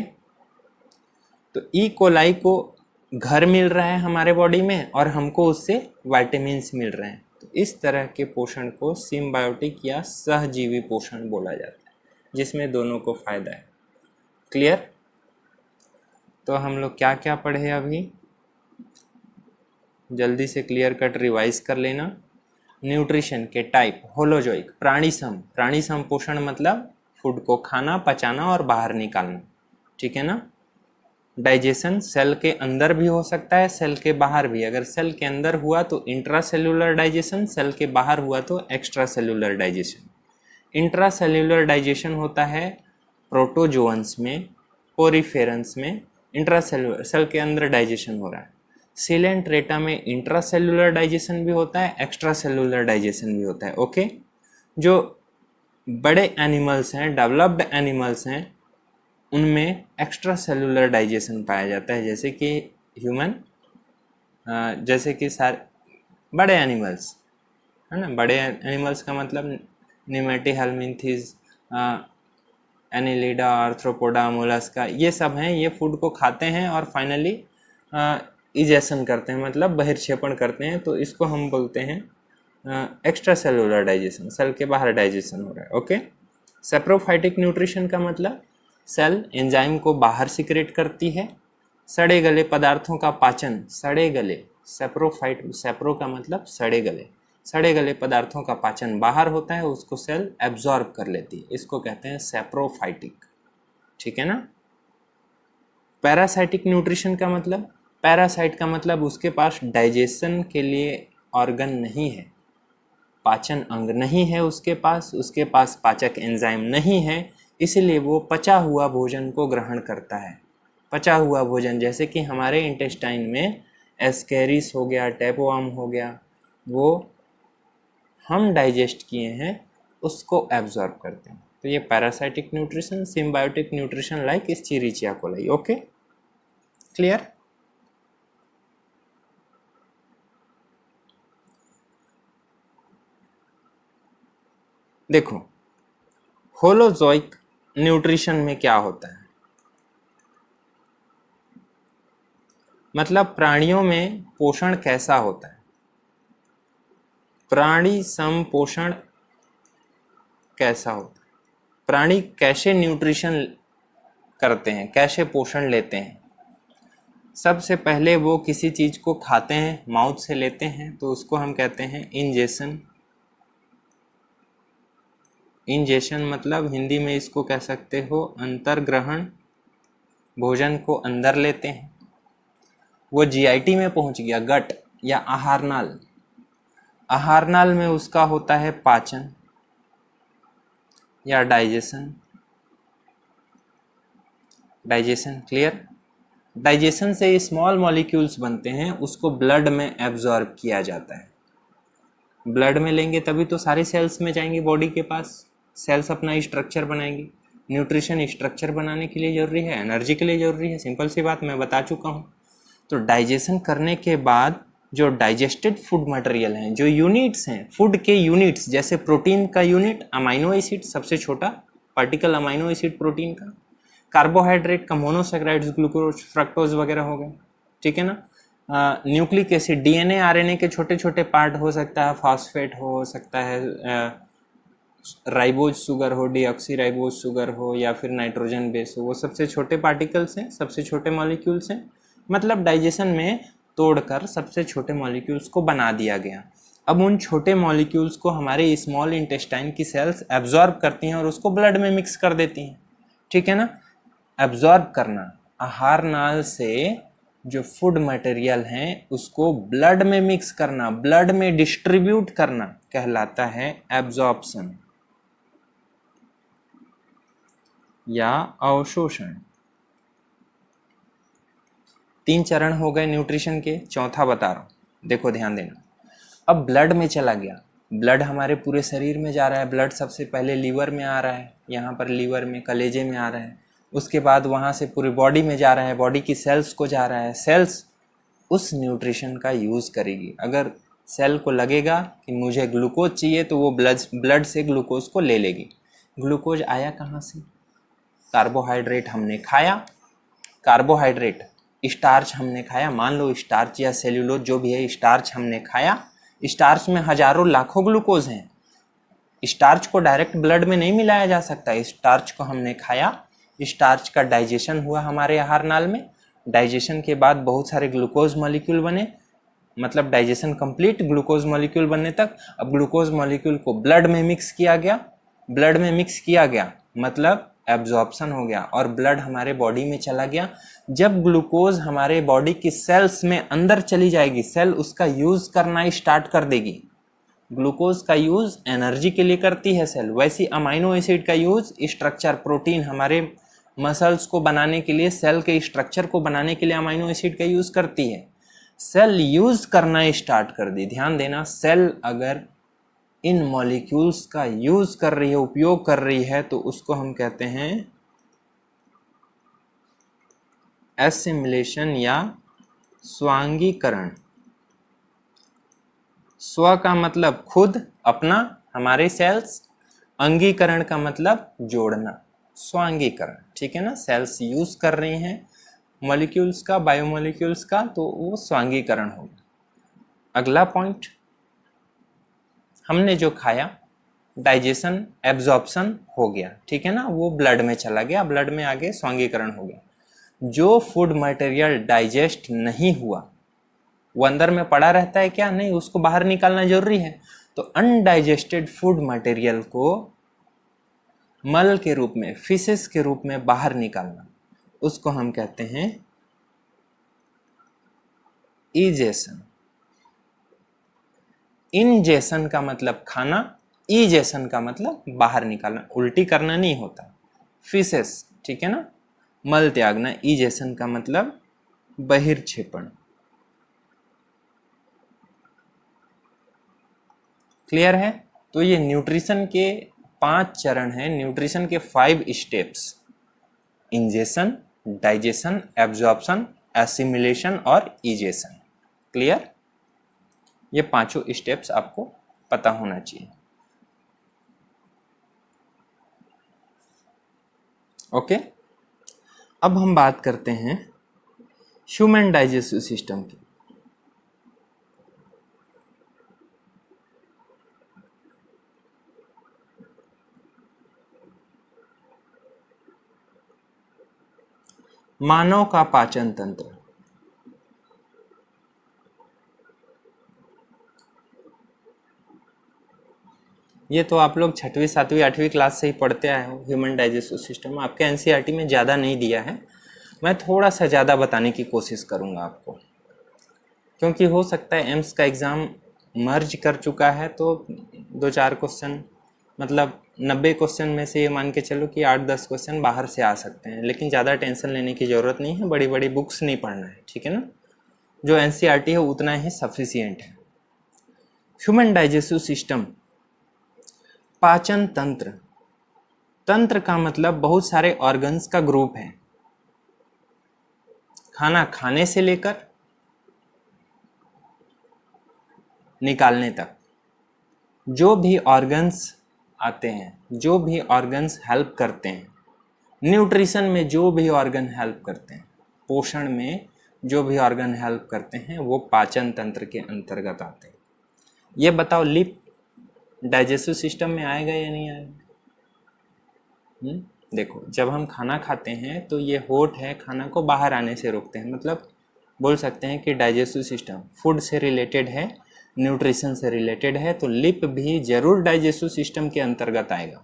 तो ई कोलाई को घर मिल रहा है हमारे बॉडी में और हमको उससे विटामिन्स मिल रहे हैं। तो इस तरह के पोषण को सिम्बायोटिक या सहजीवी पोषण बोला जाता है, जिसमें दोनों को फ़ायदा है। क्लियर? तो हम लोग क्या क्या पढ़े अभी, जल्दी से क्लियर कट रिवाइज कर लेना। न्यूट्रिशन के टाइप, होलोजोइक, प्राणीसम। प्राणीसम पोषण मतलब फूड को खाना, पचाना और बाहर निकालना, ठीक है ना। डाइजेशन सेल के अंदर भी हो सकता है, सेल के बाहर भी। अगर सेल के अंदर हुआ तो इंट्रासेल्यूलर डाइजेशन, सेल के बाहर हुआ तो extra cellular digestion. Intracellular digestion होता है प्रोटोजोअन्स में, पोरीफेरंस में। इंट्रासेल्यूलर, सेल के अंदर डाइजेशन हो रहा है। सिलेंट्रेटा में इंट्रासेल्यूलर डाइजेशन भी होता है, एक्स्ट्रा सेल्यूलर डाइजेशन भी होता है। ओके। जो बड़े एनिमल्स हैं, डेवलप्ड एनिमल्स हैं, उनमें एक्स्ट्रा सेल्यूलर डाइजेशन पाया जाता है, जैसे कि ह्यूमन, जैसे कि सारे बड़े एनिमल्स है ना। बड़े एनिमल्स का मतलब निमेटी, हेलमिन्थीज, एनिलिडा, आर्थ्रोपोडा, मोलस्का, ये सब हैं। ये फूड को खाते हैं और फाइनली इजेशन करते हैं, मतलब बहिर्क्षेपण करते हैं। तो इसको हम बोलते हैं एक्स्ट्रा सेलुलर डाइजेशन, सेल के बाहर डाइजेशन हो रहा है। ओके। सेप्रोफाइटिक न्यूट्रिशन का मतलब सेल एंजाइम को बाहर सिक्रेट करती है। सड़े गले पदार्थों का पाचन, सड़े गले, सेप्रोफाइट, सेप्रो का मतलब सड़े गले, सड़े गले पदार्थों का पाचन बाहर होता है, उसको सेल एब्जॉर्ब कर लेती है, इसको कहते हैं सेप्रोफाइटिक, ठीक है ना। पैरासाइटिक न्यूट्रिशन का मतलब, पैरासाइट का मतलब उसके पास डाइजेशन के लिए ऑर्गन नहीं है, पाचन अंग नहीं है उसके पास पाचक एंजाइम नहीं है, इसलिए वो पचा हुआ भोजन को ग्रहण करता है। पचा हुआ भोजन, जैसे कि हमारे इंटेस्टाइन में एस्केरिस हो गया, टैपवर्म हो गया, वो हम डाइजेस्ट किए हैं, उसको एब्जॉर्ब करते हैं। तो ये parasitic nutrition, symbiotic nutrition like Escherichia coli. Okay, clear? देखो, होलोजोइक न्यूट्रिशन में क्या होता है, मतलब प्राणियों में पोषण कैसा होता है। प्राणी संपोषण कैसा होता है? प्राणी कैसे न्यूट्रिशन करते हैं, कैसे पोषण लेते हैं? सबसे पहले वो किसी चीज को खाते हैं, माउथ से लेते हैं, तो उसको हम कहते हैं इंजेशन। इंजेशन मतलब हिंदी में इसको कह सकते हो अंतर्ग्रहण। भोजन को अंदर लेते हैं, वो जीआईटी में पहुंच गया, गट या आहार नाल। आहार नाल में उसका होता है पाचन या डाइजेशन। Digestion clear? डाइजेशन से स्मॉल मॉलिक्यूल्स बनते हैं, उसको ब्लड में एब्जॉर्ब किया जाता है। ब्लड में लेंगे तभी तो सारे सेल्स में जाएंगे बॉडी के पास, सेल्स अपना स्ट्रक्चर बनाएंगे। न्यूट्रिशन स्ट्रक्चर बनाने के लिए जरूरी है, एनर्जी के लिए जरूरी है, सिंपल सी बात मैं बता चुका हूँ। तो डाइजेशन करने के बाद जो डाइजेस्टेड फूड मटेरियल हैं, जो यूनिट्स हैं, फूड के यूनिट्स, जैसे प्रोटीन का यूनिट अमाइनो एसिड, सबसे छोटा पार्टिकल अमाइनो एसिड प्रोटीन का, कार्बोहाइड्रेट का मोनोसेक्राइड्स, ग्लूकोज, फ्रक्टोज वगैरह हो गए, ठीक है ना। न्यूक्लिक एसिड, डीएनए आरएनए के छोटे छोटे पार्ट हो सकता है, फॉस्फेट हो सकता है, राइबोज शुगर हो, डीऑक्सी राइबोज शुगर हो, या फिर नाइट्रोजन बेस हो, वो सबसे छोटे पार्टिकल्स हैं, सबसे छोटे मॉलिक्यूल्स हैं। मतलब डाइजेशन में तोड़कर सबसे छोटे मॉलिक्यूल्स को बना दिया गया। अब उन छोटे मॉलिक्यूल्स को हमारे स्मॉल इंटेस्टाइन की सेल्स एब्जॉर्ब करती हैं और उसको ब्लड में मिक्स कर देती हैं, ठीक है ना। एब्जॉर्ब करना, आहार नाल से जो फूड मटेरियल हैं उसको ब्लड में मिक्स करना, ब्लड में डिस्ट्रीब्यूट करना कहलाता है एब्जॉर्प्शन या अवशोषण। 3 चरण हो गए न्यूट्रिशन के, चौथा बता रहा हूं, देखो ध्यान देना। अब ब्लड में चला गया, ब्लड हमारे पूरे शरीर में जा रहा है। ब्लड सबसे पहले लीवर में आ रहा है, यहाँ पर लीवर में कलेजे में आ रहा है, उसके बाद वहाँ से पूरी बॉडी में जा रहा है, बॉडी की सेल्स को जा रहा है। सेल्स उस न्यूट्रिशन का यूज़ करेगी। अगर सेल को लगेगा कि मुझे ग्लूकोज चाहिए तो वो ब्लड से ग्लूकोज को ले लेगी। ग्लूकोज आया कहाँ से? कार्बोहाइड्रेट हमने खाया, कार्बोहाइड्रेट स्टार्च हमने खाया, मान लो स्टार्च या सेल्यूलोज जो भी है, स्टार्च हमने खाया। स्टार्च में हजारों लाखों ग्लूकोज हैं, स्टार्च को डायरेक्ट ब्लड में नहीं मिलाया जा सकता। स्टार्च को हमने खाया, स्टार्च का डाइजेशन हुआ हमारे आहार नाल में, डाइजेशन के बाद बहुत सारे ग्लूकोज मॉलिक्यूल बने, मतलब डाइजेशन कंप्लीट ग्लूकोज मॉलिक्यूल बनने तक। अब ग्लूकोज मॉलिक्यूल को ब्लड में मिक्स किया गया, ब्लड में मिक्स किया गया मतलब एब्जॉर्प्शन हो गया और ब्लड हमारे बॉडी में चला गया। जब ग्लूकोज हमारे बॉडी की सेल्स में अंदर चली जाएगी, सेल उसका यूज करना स्टार्ट कर देगी। ग्लूकोज का यूज एनर्जी के लिए करती है सेल, वैसी अमाइनो एसिड का यूज स्ट्रक्चर, प्रोटीन, हमारे मसल्स को बनाने के लिए, सेल के स्ट्रक्चर को बनाने के लिए अमाइनो एसिड का यूज करती है। सेल यूज करना स्टार्ट कर दी। ध्यान देना, सेल अगर इन मॉलिक्यूल्स का यूज कर रही है, उपयोग कर रही है, तो उसको हम कहते हैं एसिमिलेशन या स्वांगीकरण। स्व का मतलब खुद, अपना, हमारे सेल्स, अंगीकरण का मतलब जोड़ना, स्वांगीकरण, ठीक है ना। सेल्स यूज कर रही हैं मॉलिक्यूल्स का, बायोमॉलिक्यूल्स का, तो वो स्वांगीकरण होगा। अगला पॉइंट, हमने जो खाया, डाइजेशन, एब्जॉर्प्शन हो गया, ठीक है ना, वो ब्लड में चला गया, ब्लड में आगे स्वांगीकरण हो गया। जो फूड मटेरियल डाइजेस्ट नहीं हुआ वो अंदर में पड़ा रहता है क्या? नहीं, उसको बाहर निकालना जरूरी है। तो अनडाइजेस्टेड फूड मटेरियल को मल के रूप में, फिसेस के रूप में बाहर निकालना, उसको हम कहते हैं इजेशन। इनजेशन का मतलब खाना, इजेशन का मतलब बाहर निकालना, उल्टी करना नहीं होता, फिसेस, ठीक है ना, मल त्यागना। इजेशन का मतलब बहिर्क्षेपण। क्लियर है? तो ये न्यूट्रिशन के 5 चरण हैं, न्यूट्रिशन के 5 steps: ingestion, digestion, absorption, assimilation और इजेशन। क्लियर? ये 5 स्टेप्स आपको पता होना चाहिए। ओके, अब हम बात करते हैं ह्यूमन डाइजेस्टिव सिस्टम की। मानव का पाचन तंत्र। ये तो आप लोग 6वीं 7वीं 8वीं क्लास से ही पढ़ते आए हो, ह्यूमन डाइजेस्टिव सिस्टम आपके एनसीईआरटी में ज़्यादा नहीं दिया है। मैं थोड़ा सा ज़्यादा बताने की कोशिश करूँगा आपको, क्योंकि हो सकता है एम्स का एग्ज़ाम मर्ज कर चुका है, तो 2-4 क्वेश्चन, मतलब 90 क्वेश्चन में से ये मान के चलो कि 8-10 क्वेश्चन बाहर से आ सकते हैं। लेकिन ज़्यादा टेंशन लेने की ज़रूरत नहीं है, बड़ी बड़ी बुक्स नहीं पढ़ना है, ठीक है ना। जो एनसीईआरटी है उतना ही सफिशियंट है। ह्यूमन डाइजेस्टिव सिस्टम, पाचन तंत्र। तंत्र का मतलब बहुत सारे ऑर्गन्स का ग्रुप है। खाना खाने से लेकर निकालने तक जो भी ऑर्गन्स आते हैं, जो भी ऑर्गन्स हेल्प करते हैं, न्यूट्रिशन में जो भी ऑर्गन हेल्प करते हैं, पोषण में जो भी ऑर्गन हेल्प करते हैं, वो पाचन तंत्र के अंतर्गत आते हैं। ये बताओ लिप डाइजेस्टिव सिस्टम में आएगा या नहीं आएगा? देखो, जब हम खाना खाते हैं तो ये होठ है, खाना को बाहर आने से रोकते हैं। मतलब बोल सकते हैं कि डाइजेस्टिव सिस्टम फूड से रिलेटेड है, न्यूट्रिशन से रिलेटेड है, तो लिप भी जरूर डाइजेस्टिव सिस्टम के अंतर्गत आएगा।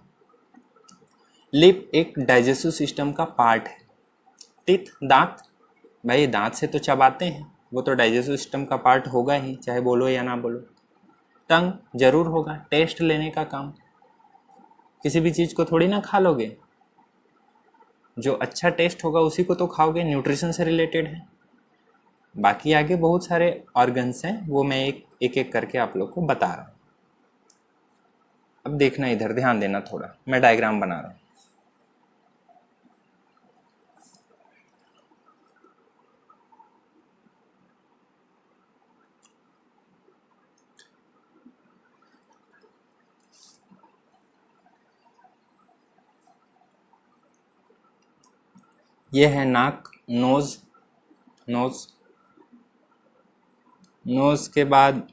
लिप एक डाइजेस्टिव सिस्टम का पार्ट है। टीथ, दांत, भाई दांत से तो चबाते हैं, वो तो डाइजेस्टिव सिस्टम का पार्ट होगा ही, चाहे बोलो या ना बोलो। टंग जरूर होगा, टेस्ट लेने का काम। किसी भी चीज़ को थोड़ी ना खा लोगे, जो अच्छा टेस्ट होगा उसी को तो खाओगे, न्यूट्रिशन से रिलेटेड है। बाकी आगे बहुत सारे ऑर्गन्स हैं, वो मैं एक एक करके आप लोग को बता रहा हूँ। अब देखना, इधर ध्यान देना थोड़ा, मैं डायग्राम बना रहा हूँ। ये है नाक, नोज, नोज, नोज के बाद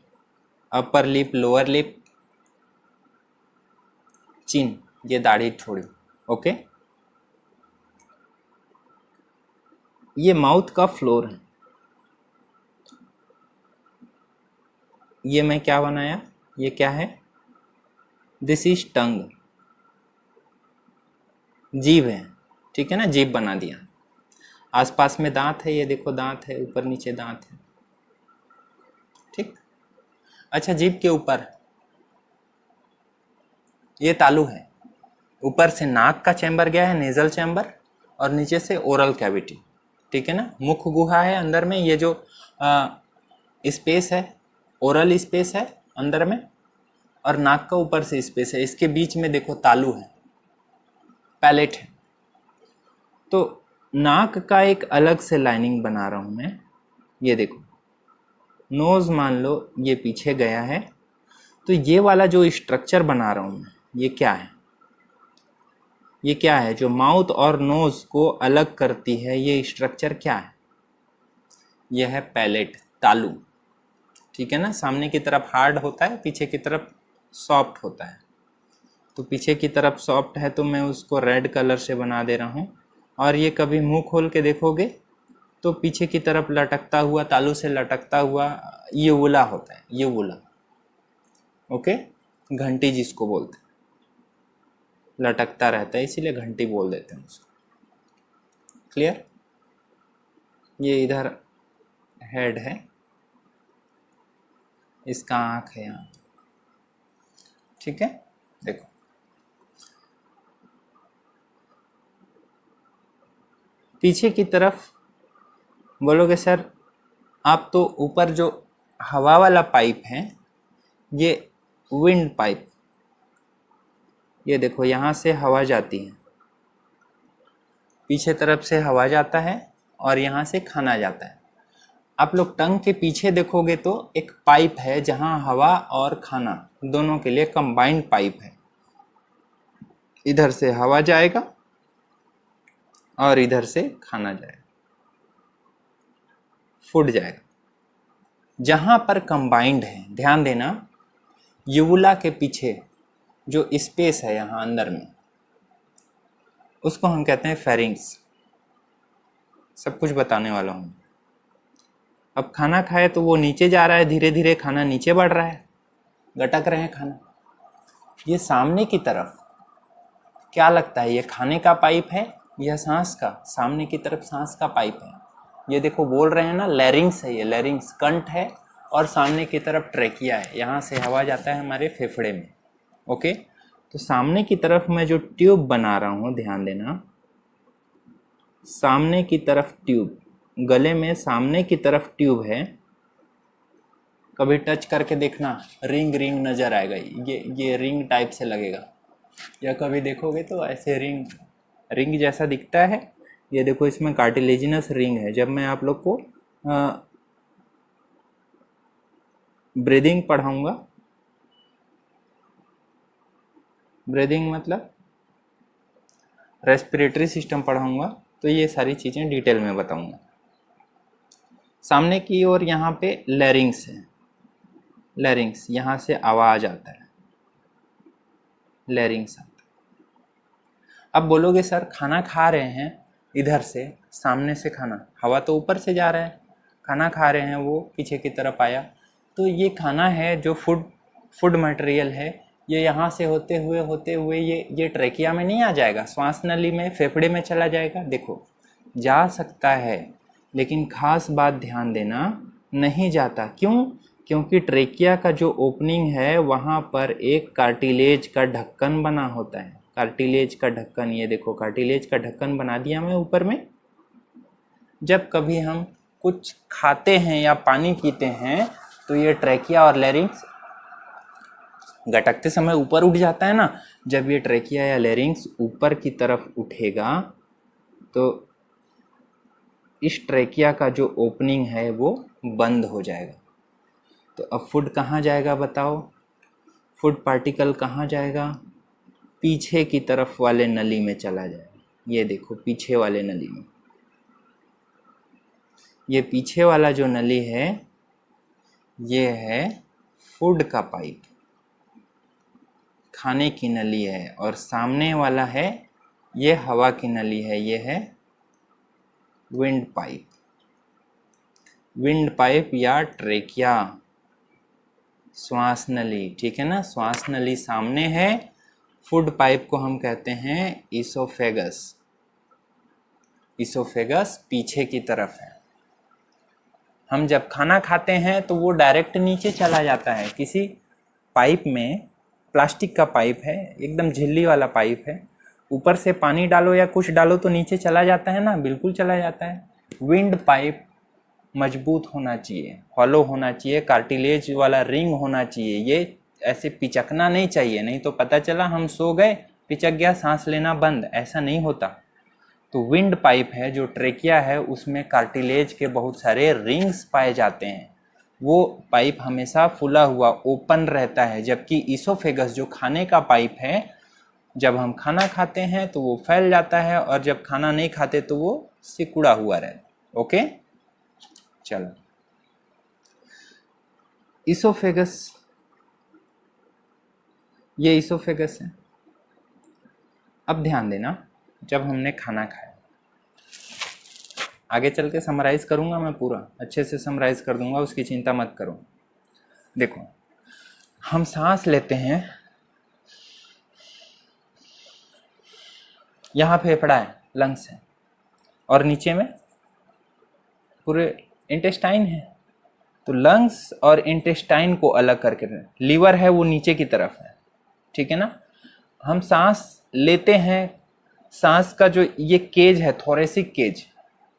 अपर लिप, लोअर लिप, चिन, ये दाढ़ी थोड़ी, ओके। ये माउथ का फ्लोर है। ये मैं क्या बनाया, ये क्या है, दिस इज टंग, जीभ है, ठीक है ना, जीभ बना दिया। आसपास में दांत है, ये देखो दांत है, ऊपर नीचे दांत है, ठीक। अच्छा, जीभ के ऊपर ये तालू है, ऊपर से नाक का चैम्बर गया है, नेजल चैम्बर, और नीचे से ओरल कैविटी, ठीक है ना। मुख गुहा है अंदर में, ये जो स्पेस है, ओरल स्पेस है अंदर में, और नाक का ऊपर से स्पेस है, इसके बीच में देखो तालू है, पैलेट है। तो नाक का एक अलग से लाइनिंग बना रहा हूं मैं, ये देखो। नोज मान लो ये पीछे गया है, तो ये वाला जो स्ट्रक्चर बना रहा हूं मैं, ये क्या है, ये क्या है जो माउथ और नोज को अलग करती है, ये स्ट्रक्चर क्या है, ये है पैलेट, तालू, ठीक है ना। सामने की तरफ हार्ड होता है, पीछे की तरफ सॉफ्ट होता है। तो पीछे की तरफ सॉफ्ट है तो मैं उसको रेड कलर से बना दे रहा हूँ। और ये कभी मुंह खोल के देखोगे तो पीछे की तरफ लटकता हुआ, तालू से लटकता हुआ यूवुला होता है, यूवुला, ओके। घंटी जिसको बोलते हैं, लटकता रहता है इसीलिए घंटी बोल देते हैं उसको, क्लियर। ये इधर हेड है, इसका आँख है यहाँ, ठीक है। देखो, पीछे की तरफ बोलोगे सर आप तो ऊपर जो हवा वाला पाइप है, ये विंड पाइप, ये देखो यहाँ से हवा जाती है, पीछे तरफ से हवा जाता है और यहाँ से खाना जाता है। आप लोग टंग के पीछे देखोगे तो एक पाइप है जहाँ हवा और खाना दोनों के लिए कंबाइंड पाइप है। इधर से हवा जाएगा और इधर से खाना जाएगा, फूड जाएगा। जहाँ पर कंबाइंड है, ध्यान देना, यूवुला के पीछे जो स्पेस है यहाँ अंदर में, उसको हम कहते हैं फेरिंग्स। सब कुछ बताने वाला हूँ। अब खाना खाए तो वो नीचे जा रहा है, धीरे धीरे खाना नीचे बढ़ रहा है, गटक रहे हैं खाना। ये सामने की तरफ क्या लगता है, ये खाने का पाइप है या सांस का? सामने की तरफ सांस का पाइप है। ये देखो बोल रहे हैं ना, लैरिंग्स है, ये लैरिंग्स कंठ है और सामने की तरफ ट्रेकिया है, यहाँ से हवा जाता है हमारे फेफड़े में। ओके, तो सामने की तरफ मैं जो ट्यूब बना रहा हूँ, ध्यान देना, सामने की तरफ ट्यूब, गले में सामने की तरफ ट्यूब है। कभी टच करके देखना, रिंग रिंग नजर आएगा, ये रिंग टाइप से लगेगा, या कभी देखोगे तो ऐसे रिंग रिंग जैसा दिखता है। ये देखो इसमें कार्टिलेजिनस रिंग है। जब मैं आप लोग को ब्रीदिंग पढ़ाऊंगा, ब्रीदिंग मतलब रेस्पिरेटरी सिस्टम पढ़ाऊंगा, तो ये सारी चीज़ें डिटेल में बताऊंगा। सामने की ओर यहाँ पे लैरिंग्स है, लैरिंग्स, यहाँ से आवाज आता है, लैरिंग्स आता है। अब बोलोगे सर खाना खा रहे हैं इधर से, सामने से खाना, हवा तो ऊपर से जा रहा है, खाना खा रहे हैं वो पीछे की तरफ आया, तो ये खाना है जो फूड मटेरियल है, ये यहाँ से होते हुए ये ट्रेकिया में नहीं आ जाएगा, श्वास नली में, फेफड़े में चला जाएगा। देखो जा सकता है, लेकिन खास बात ध्यान देना, नहीं जाता। क्यों? क्योंकि ट्रेकिया का जो ओपनिंग है वहाँ पर एक कार्टिलेज का ढक्कन बना होता है, कार्टिलेज का ढक्कन। ये देखो कार्टिलेज का ढक्कन बना दिया मैं ऊपर में। जब कभी हम कुछ खाते हैं या पानी पीते हैं तो ये ट्रेकिया और लैरिंग्स गटकते समय ऊपर उठ जाता है ना। जब ये ट्रेकिया या लैरिंग्स ऊपर की तरफ उठेगा तो इस ट्रेकिया का जो ओपनिंग है वो बंद हो जाएगा। तो अब फूड कहाँ जाएगा बताओ? फूड पार्टिकल कहाँ जाएगा? पीछे की तरफ वाले नली में चला जाएगा। ये देखो पीछे वाले नली में, ये पीछे वाला जो नली है ये है फूड का पाइप, खाने की नली है, और सामने वाला है ये हवा की नली है, ये है विंड पाइप। विंड पाइप या ट्रेकिया, श्वास नली, ठीक है ना। श्वास नली सामने है, फूड पाइप को हम कहते हैं इसोफेगस। इसोफेगस पीछे की तरफ है। हम जब खाना खाते हैं तो वो डायरेक्ट नीचे चला जाता है किसी पाइप में, प्लास्टिक का पाइप है, एकदम झिल्ली वाला पाइप है, ऊपर से पानी डालो या कुछ डालो तो नीचे चला जाता है ना, बिल्कुल चला जाता है। विंड पाइप मजबूत होना चाहिए, हॉलो होना चाहिए, कार्टिलेज वाला रिंग होना चाहिए, ये ऐसे पिचकना नहीं चाहिए, नहीं तो पता चला हम सो गए, पिचक गया, सांस लेना बंद, ऐसा नहीं होता। तो विंड पाइप है जो ट्रेकिया है, उसमें कार्टिलेज के बहुत सारे रिंग्स पाए जाते हैं, वो पाइप हमेशा फुला हुआ ओपन रहता है। जबकि इसोफेगस जो खाने का पाइप है, जब हम खाना खाते हैं तो वो फैल जाता है, और जब खाना नहीं खाते तो वो सिकुड़ा हुआ रहता है। ओके, चलो। इसोफेगस, ये इसोफेगस है। अब ध्यान देना, जब हमने खाना खाया, आगे चल के समराइज करूंगा मैं, पूरा अच्छे से समराइज कर दूंगा, उसकी चिंता मत करो। देखो हम सांस लेते हैं, यहाँ फेफड़ा है, लंग्स है, और नीचे में पूरे इंटेस्टाइन है। तो लंग्स और इंटेस्टाइन को अलग करके, लीवर है वो नीचे की तरफ है, ठीक है ना। हम सांस लेते हैं, सांस का जो ये केज है, थोरेसिक केज,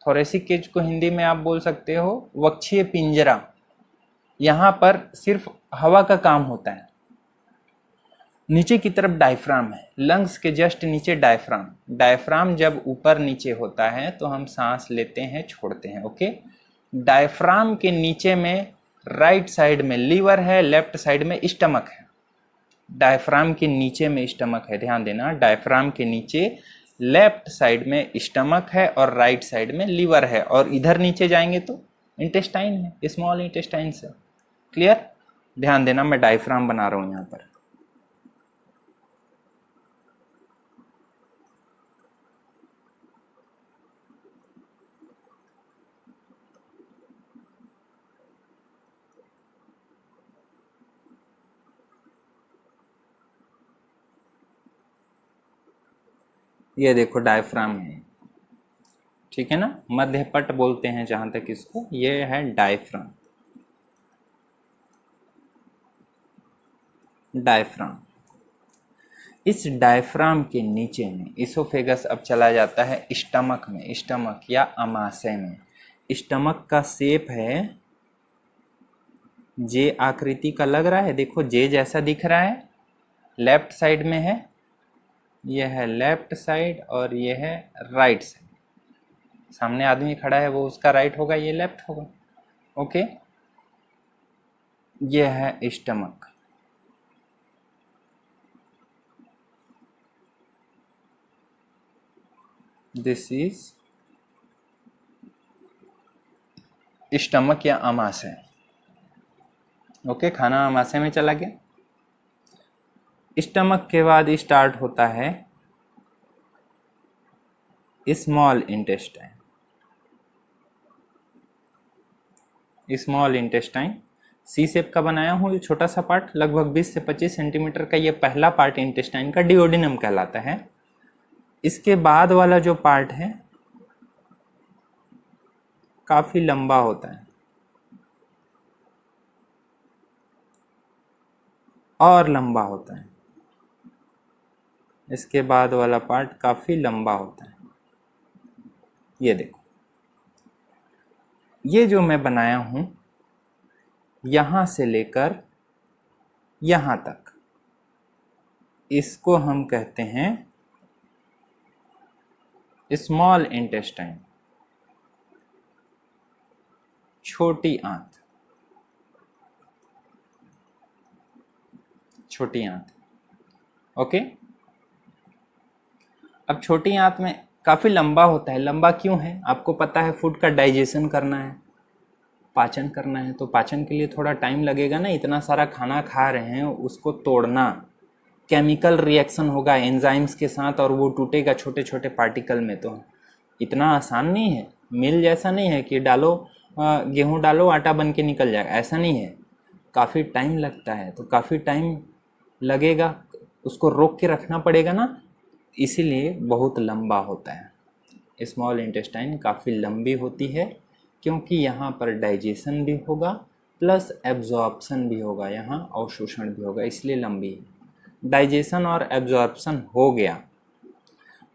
थोरेसिक केज को हिंदी में आप बोल सकते हो वक्षीय पिंजरा। यहाँ पर सिर्फ हवा का काम होता है। नीचे की तरफ डायफ्राम है, लंग्स के जस्ट नीचे डायफ्राम। डायफ्राम जब ऊपर नीचे होता है तो हम सांस लेते हैं, छोड़ते हैं। ओके, डायफ्राम के नीचे में राइट साइड में लीवर है, लेफ्ट साइड में स्टमक है। डायफ्राम के नीचे में स्टमक है, ध्यान देना, डायफ्राम के नीचे लेफ्ट साइड में स्टमक है और राइट साइड में लीवर है, और इधर नीचे जाएंगे तो इंटेस्टाइन है, स्मॉल इंटेस्टाइन से। क्लियर? ध्यान देना, मैं डायफ्राम बना रहा हूं यहां पर। ये देखो डायफ्राम है, ठीक है ना, मध्यपट बोलते हैं जहां तक इसको, ये है डायफ्राम। डायफ्राम, इस डायफ्राम के नीचे में इसोफेगस अब चला जाता है स्टमक में, स्टमक या अमाशय में। स्टमक का शेप है जे आकृति का लग रहा है, देखो जे जैसा दिख रहा है, लेफ्ट साइड में है, यह है लेफ्ट साइड और यह है राइट साइड। सामने आदमी खड़ा है वो उसका राइट होगा, ये लेफ्ट होगा। ओके, यह है स्टमक। दिस इज स्टमक या अमाशय। ओके, खाना अमाशय में चला गया। स्टमक के बाद स्टार्ट होता है स्मॉल इंटेस्टाइन। स्मॉल इंटेस्टाइन सी शेप का बनाया हूँ, ये छोटा सा पार्ट लगभग 20 से 25 सेंटीमीटर का, ये पहला पार्ट इंटेस्टाइन का डिओडिनम कहलाता है। इसके बाद वाला जो पार्ट है काफी लंबा होता है और लंबा होता है। इसके बाद वाला पार्ट काफी लंबा होता है। ये देखो, ये जो मैं बनाया हूं यहां से लेकर यहां तक, इसको हम कहते हैं स्मॉल इंटेस्टाइन, छोटी आंत। छोटी आंत, ओके। अब छोटी आंत में काफी लंबा होता है। लंबा क्यों है? आपको पता है फूड का डाइजेशन करना है, पाचन करना है, तो पाचन के लिए थोड़ा टाइम लगेगा ना। इतना सारा खाना खा रहे हैं, उसको तोड़ना, केमिकल रिएक्शन होगा एंजाइम्स के साथ और वो टूटेगा छोटे छोटे पार्टिकल में। तो इतना आसान नहीं है, मिल जैसा नहीं है कि डालो गेहूं डालो आटा बन के निकल जाएगा, ऐसा नहीं है। काफ़ी टाइम लगता है, तो काफ़ी टाइम लगेगा, उसको रोक के रखना पड़ेगा ना, इसीलिए बहुत लंबा होता है। स्मॉल इंटेस्टाइन काफ़ी लंबी होती है क्योंकि यहाँ पर डाइजेशन भी होगा प्लस एब्जॉर्प्शन भी होगा, यहाँ अवशोषण भी होगा, इसलिए लंबी है। डाइजेशन और एब्जॉर्प्शन हो गया,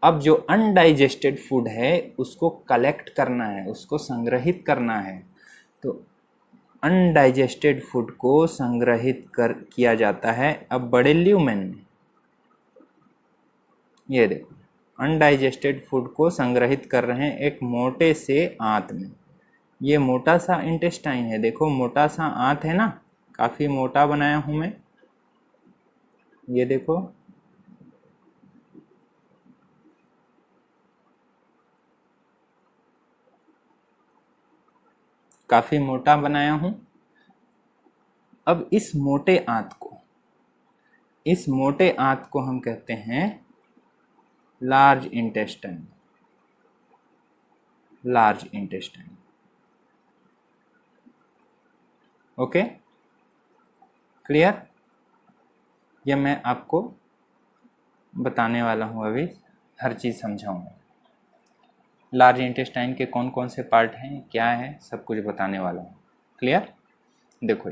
अब जो अनडाइजेस्टेड फूड है उसको कलेक्ट करना है, उसको संग्रहित करना है। तो अनडाइजेस्टेड फूड को संग्रहित किया जाता है अब बड़े ल्यूमेन में। ये देखो, अनडाइजेस्टेड फूड को संग्रहित कर रहे हैं एक मोटे से आंत में। ये मोटा सा इंटेस्टाइन है, देखो मोटा सा आंत है ना, काफ़ी मोटा बनाया हूँ मैं। ये देखो, काफ़ी मोटा बनाया हूँ। अब इस मोटे आंत को हम कहते हैं large intestine. Large intestine, okay, clear? ये मैं आपको बताने वाला हूँ, अभी हर चीज़ समझाऊंगा। लार्ज इंटेस्टाइन के कौन कौन से पार्ट हैं, क्या है, सब कुछ बताने वाला हूँ। क्लियर? देखो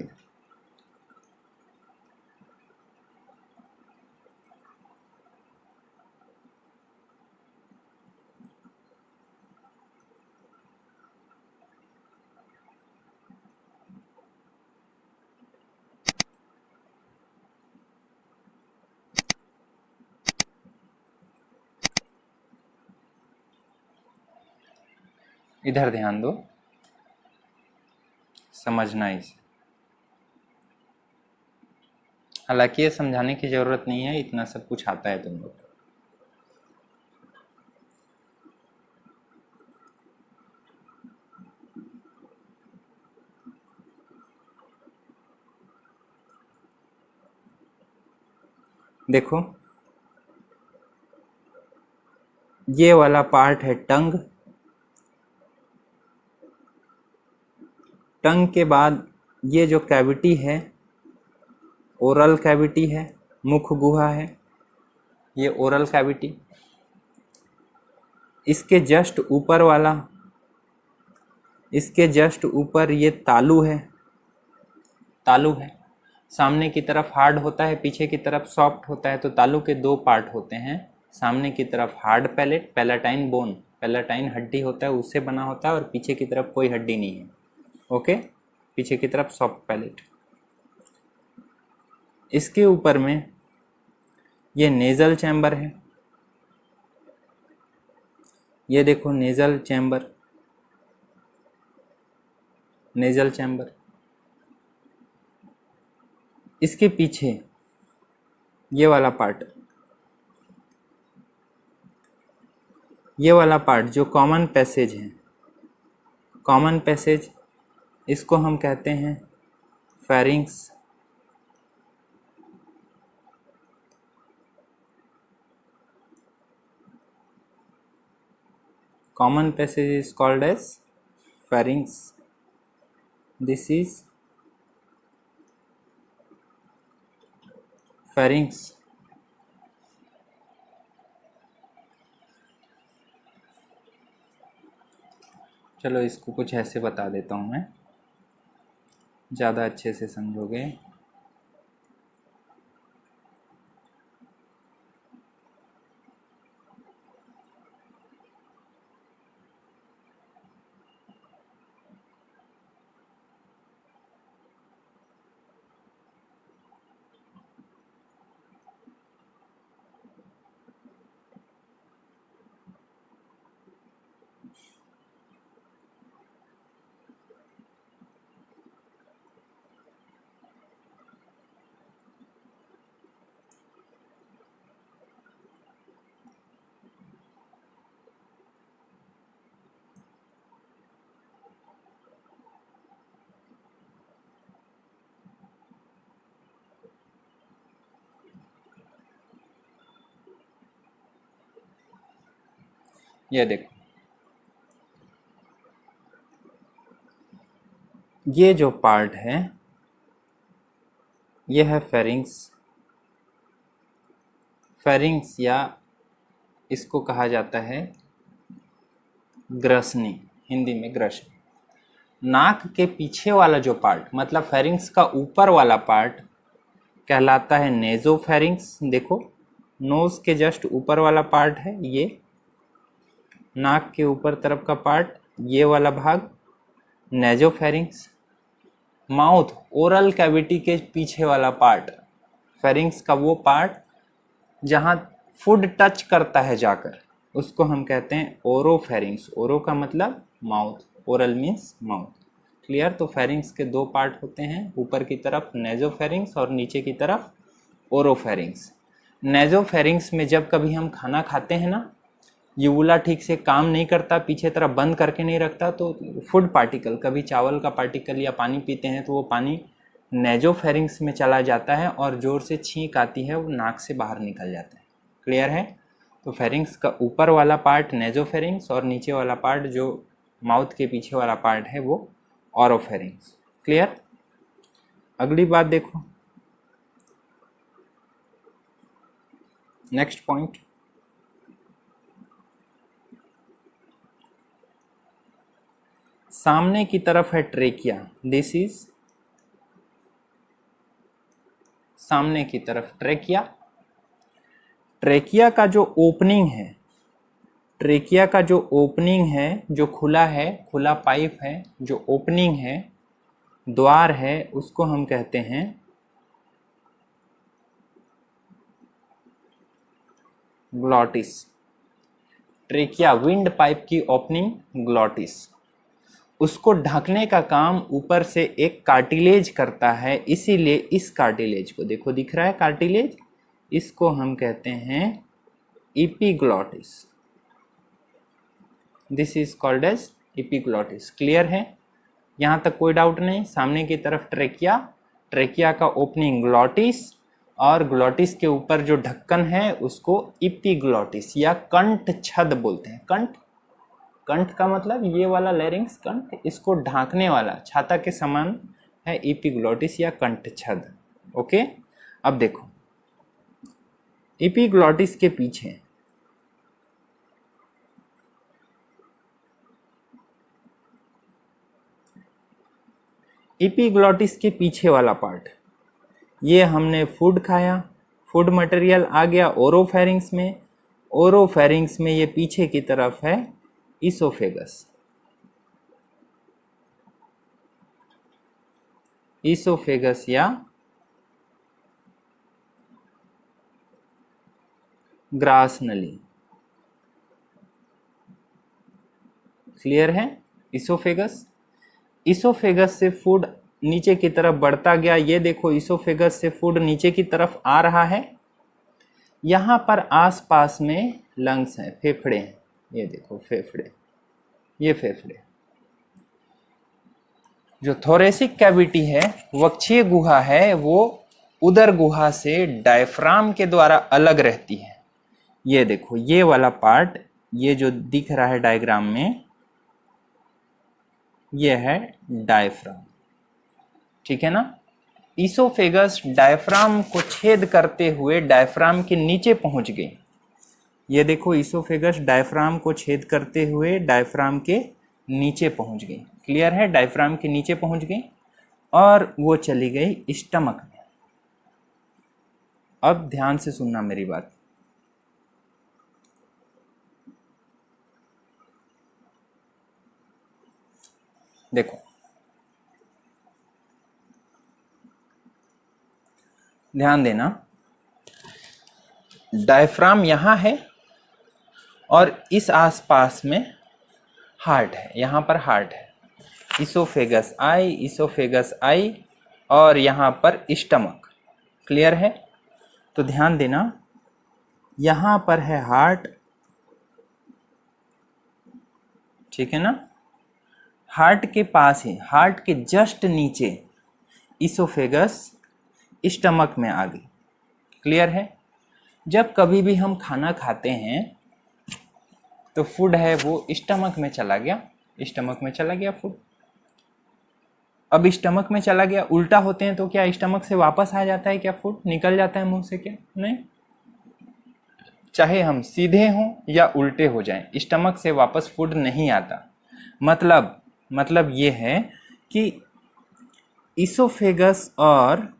इधर ध्यान दो, समझना इसे। हालांकि ये समझाने की ज़रूरत नहीं है, इतना सब कुछ आता है तुम लोग। देखो, ये वाला पार्ट है टंग। टंग के बाद ये जो कैविटी है ओरल कैविटी है, मुख गुहा है, ये ओरल कैविटी। इसके जस्ट ऊपर वाला, इसके जस्ट ऊपर ये तालू है, तालू है। सामने की तरफ हार्ड होता है, पीछे की तरफ सॉफ्ट होता है। तो तालू के दो पार्ट होते हैं, सामने की तरफ hard palate, palatine bone, palatine हड्डी होता है, उससे बना होता है, और पीछे की तरफ कोई हड्डी नहीं है। ओके, पीछे की तरफ सॉफ्ट पैलेट। इसके ऊपर में ये नेजल चैम्बर है, ये देखो नेजल चैम्बर, नेजल चैम्बर। इसके पीछे ये वाला पार्ट, ये वाला पार्ट जो कॉमन पैसेज है, कॉमन पैसेज, इसको हम कहते हैं pharynx. Common passage is called as pharynx. This is pharynx. चलो इसको कुछ ऐसे बता देता हूँ मैं, ज़्यादा अच्छे से समझोगे। ये देखो, ये जो पार्ट है ये है फेरिंग्स। फेरिंग्स या इसको कहा जाता है ग्रसनी, हिंदी में ग्रसनी। नाक के पीछे वाला जो पार्ट, मतलब फेरिंग्स का ऊपर वाला पार्ट कहलाता है नेजोफेरिंग्स। देखो, नोज के जस्ट ऊपर वाला पार्ट है ये, नाक के ऊपर तरफ का पार्ट, ये वाला भाग नेजोफेरिंग्स। माउथ, ओरल कैविटी के पीछे वाला पार्ट, फेरिंग्स का वो पार्ट जहाँ फूड टच करता है जाकर, उसको हम कहते हैं ओरोफेरिंग्स। ओरो का मतलब mouth, oral means mouth. Clear? तो फेरिंग्स के दो पार्ट होते हैं, ऊपर की तरफ नेजोफेरिंग्स और नीचे की तरफ ओरोफेरिंग्स। नेजोफेरिंग्स में जब कभी हम खाना खाते हैं ना, यूवुला ठीक से काम नहीं करता, पीछे तरफ बंद करके नहीं रखता, तो फूड पार्टिकल, कभी चावल का पार्टिकल या पानी पीते हैं तो वो पानी नेजोफेरिंग्स में चला जाता है और जोर से छींक आती है, वो नाक से बाहर निकल जाता है। क्लियर है? तो फेरिंग्स का ऊपर वाला पार्ट नेजोफेरिंग्स और नीचे वाला पार्ट जो माउथ के पीछे वाला पार्ट है वो ओरोफेरिंग्स। क्लियर? अगली बात देखो, नेक्स्ट पॉइंट, सामने की तरफ है ट्रेकिया। दिस इज सामने की तरफ ट्रेकिया। ट्रेकिया का जो ओपनिंग है, ट्रेकिया का जो ओपनिंग है, जो खुला है, खुला पाइप है, जो ओपनिंग है, द्वार है, उसको हम कहते हैं ग्लॉटिस। ट्रेकिया, विंड पाइप की ओपनिंग, ग्लॉटिस। उसको ढकने का काम ऊपर से एक कार्टिलेज करता है, इसीलिए इस कार्टिलेज को देखो, दिख रहा है कार्टिलेज, इसको हम कहते हैं epiglottis. This is called as epiglottis. Clear है? यहाँ तक कोई डाउट नहीं? सामने की तरफ ट्रेकिया, ट्रेकिया का ओपनिंग ग्लॉटिस, और ग्लॉटिस के ऊपर जो ढक्कन है उसको इपीग्लॉटिस या कंठ छद बोलते हैं। कंठ, कंठ का मतलब ये वाला लैरिंग्स कंठ, इसको ढांकने वाला छाता के समान है इपीग्लॉटिस या कंठ छद। ओके, अब देखो, इपीग्लॉटिस के पीछे एपिग्लॉटिस के पीछे वाला पार्ट, ये हमने फूड खाया, फूड मटेरियल आ गया ओरोफेरिंग्स में, ओरोफेरिंग्स में ये पीछे की तरफ है इसोफेगस। इसोफेगस या ग्रास नली। क्लियर है? इसोफेगस, इसोफेगस से फूड नीचे की तरफ बढ़ता गया। ये देखो इसोफेगस से फूड नीचे की तरफ आ रहा है। यहाँ पर आसपास में लंग्स हैं, फेफड़े हैं। ये देखो फेफड़े, ये फेफड़े। जो थोरेसिक कैविटी है, वक्षीय गुहा है, वो उदर गुहा से डायफ्राम के द्वारा अलग रहती है। ये देखो ये वाला पार्ट, ये जो दिख रहा है डायग्राम में, ये है डायफ्राम। ठीक है ना? इसोफेगस डायफ्राम को छेद करते हुए डायफ्राम के नीचे पहुंच गई। ये देखो इसोफेगस डायफ्राम को छेद करते हुए डायफ्राम के नीचे पहुंच गई। क्लियर है? डायफ्राम के नीचे पहुंच गई और वो चली गई स्टमक में। अब ध्यान से सुनना मेरी बात। देखो ध्यान देना, डायफ्राम यहां है और इस आसपास में हार्ट है, यहां पर हार्ट है। इसोफेगस आई और यहां पर स्टमक। क्लियर है? तो ध्यान देना, यहां पर है हार्ट, ठीक है ना? हार्ट के पास है, हार्ट के जस्ट नीचे इसोफेगस स्टमक में आ गई। क्लियर है? जब कभी भी हम खाना खाते हैं तो फूड है वो स्टमक में चला गया, स्टमक में चला गया फूड। अब स्टमक में चला गया, उल्टा होते हैं तो क्या स्टमक से वापस आ जाता है क्या फूड? निकल जाता है मुंह से क्या? नहीं, चाहे हम सीधे हों या उल्टे हो जाएं, स्टमक से वापस फूड नहीं आता। मतलब ये है कि इसोफेगस और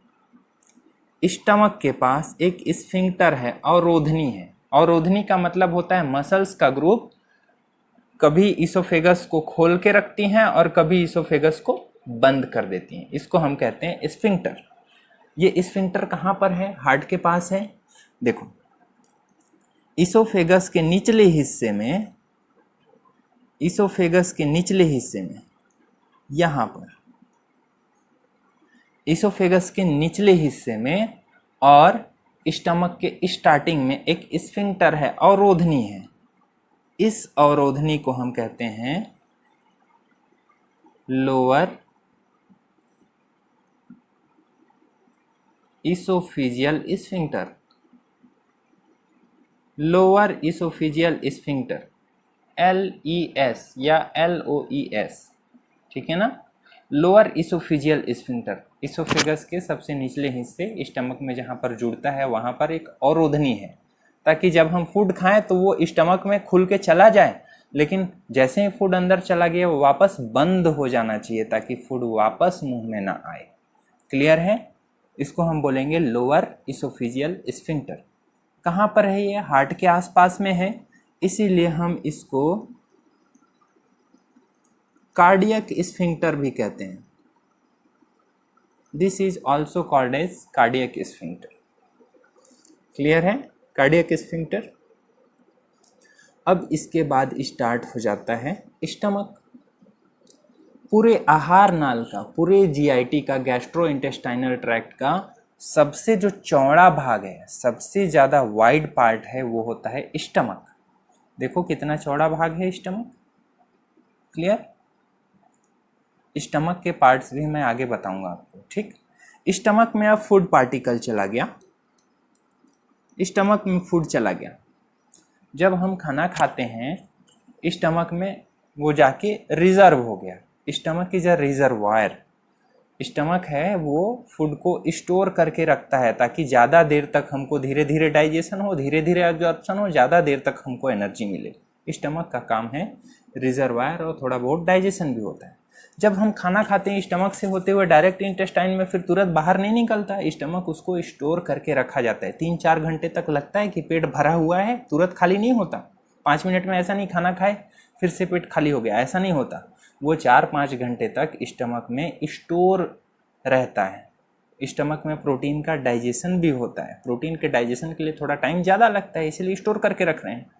स्टमक के पास एक स्फिंक्टर है, अवरोधनी है। अवरोधनी का मतलब होता है मसल्स का ग्रुप, कभी इसोफेगस को खोल के रखती हैं और कभी इसोफेगस को बंद कर देती हैं। इसको हम कहते हैं स्फिंक्टर। ये स्फिंक्टर कहाँ पर है? हार्ट के पास है। देखो इसोफेगस के निचले हिस्से में, इसोफेगस के निचले हिस्से में, यहाँ पर इसोफेगस के निचले हिस्से में और स्टमक के स्टार्टिंग में एक स्फिंक्टर है, अवरोधनी है। इस अवरोधनी को हम कहते हैं lower oesophageal sphincter. Lower oesophageal sphincter, LES या LOES। ठीक है ना? लोअर इसोफिजियल स्फिंक्टर, इसोफेगस के सबसे निचले हिस्से स्टमक में जहाँ पर जुड़ता है वहाँ पर एक अवरोधनी है, ताकि जब हम फूड खाएं तो वो स्टमक में खुल के चला जाए, लेकिन जैसे ही फूड अंदर चला गया वो वापस बंद हो जाना चाहिए ताकि फूड वापस मुंह में ना आए। क्लियर है? इसको हम बोलेंगे लोअर इसोफिजियल स्फिंक्टर। कहाँ पर है ये? हार्ट के आसपास में है, इसीलिए हम इसको कार्डियक स्फिंक्टर भी कहते हैं। This is also called as cardiac sphincter. Clear है? Cardiac sphincter. अब इसके बाद स्टार्ट हो जाता है स्टमक। पूरे आहार नाल का, पूरे GIT का, गैस्ट्रो इंटेस्टाइनल ट्रैक्ट का सबसे जो चौड़ा भाग है, सबसे ज़्यादा वाइड पार्ट है, वो होता है स्टमक। देखो कितना चौड़ा भाग है स्टमक। क्लियर? स्टमक के पार्ट्स भी मैं आगे बताऊंगा आपको। ठीक? स्टमक में अब फूड पार्टिकल चला गया, स्टमक में फूड चला गया। जब हम खाना खाते हैं स्टमक में वो जाके रिजर्व हो गया। Stomach is a reservoir. Stomach है वो फूड को स्टोर करके रखता है ताकि ज़्यादा देर तक हमको धीरे धीरे डाइजेशन हो, धीरे धीरे एब्जॉर्प्शन हो, ज़्यादा देर तक हमको एनर्जी मिले। स्टमक का काम है रिजर्वायर और थोड़ा बहुत डाइजेशन भी होता है। जब हम खाना खाते हैं स्टमक से होते हुए डायरेक्ट इंटेस्टाइन में फिर तुरंत बाहर नहीं निकलता, स्टमक उसको स्टोर करके रखा जाता है। 3-4 घंटे तक लगता है कि पेट भरा हुआ है, तुरंत खाली नहीं होता। 5 मिनट में ऐसा नहीं खाना खाए फिर से पेट खाली हो गया, ऐसा नहीं होता। वो 4-5 घंटे तक स्टमक में स्टोर रहता है। स्टमक में प्रोटीन का डाइजेशन भी होता है, प्रोटीन के डाइजेशन के लिए थोड़ा टाइम ज़्यादा लगता है, इसलिए स्टोर करके रख रहे हैं।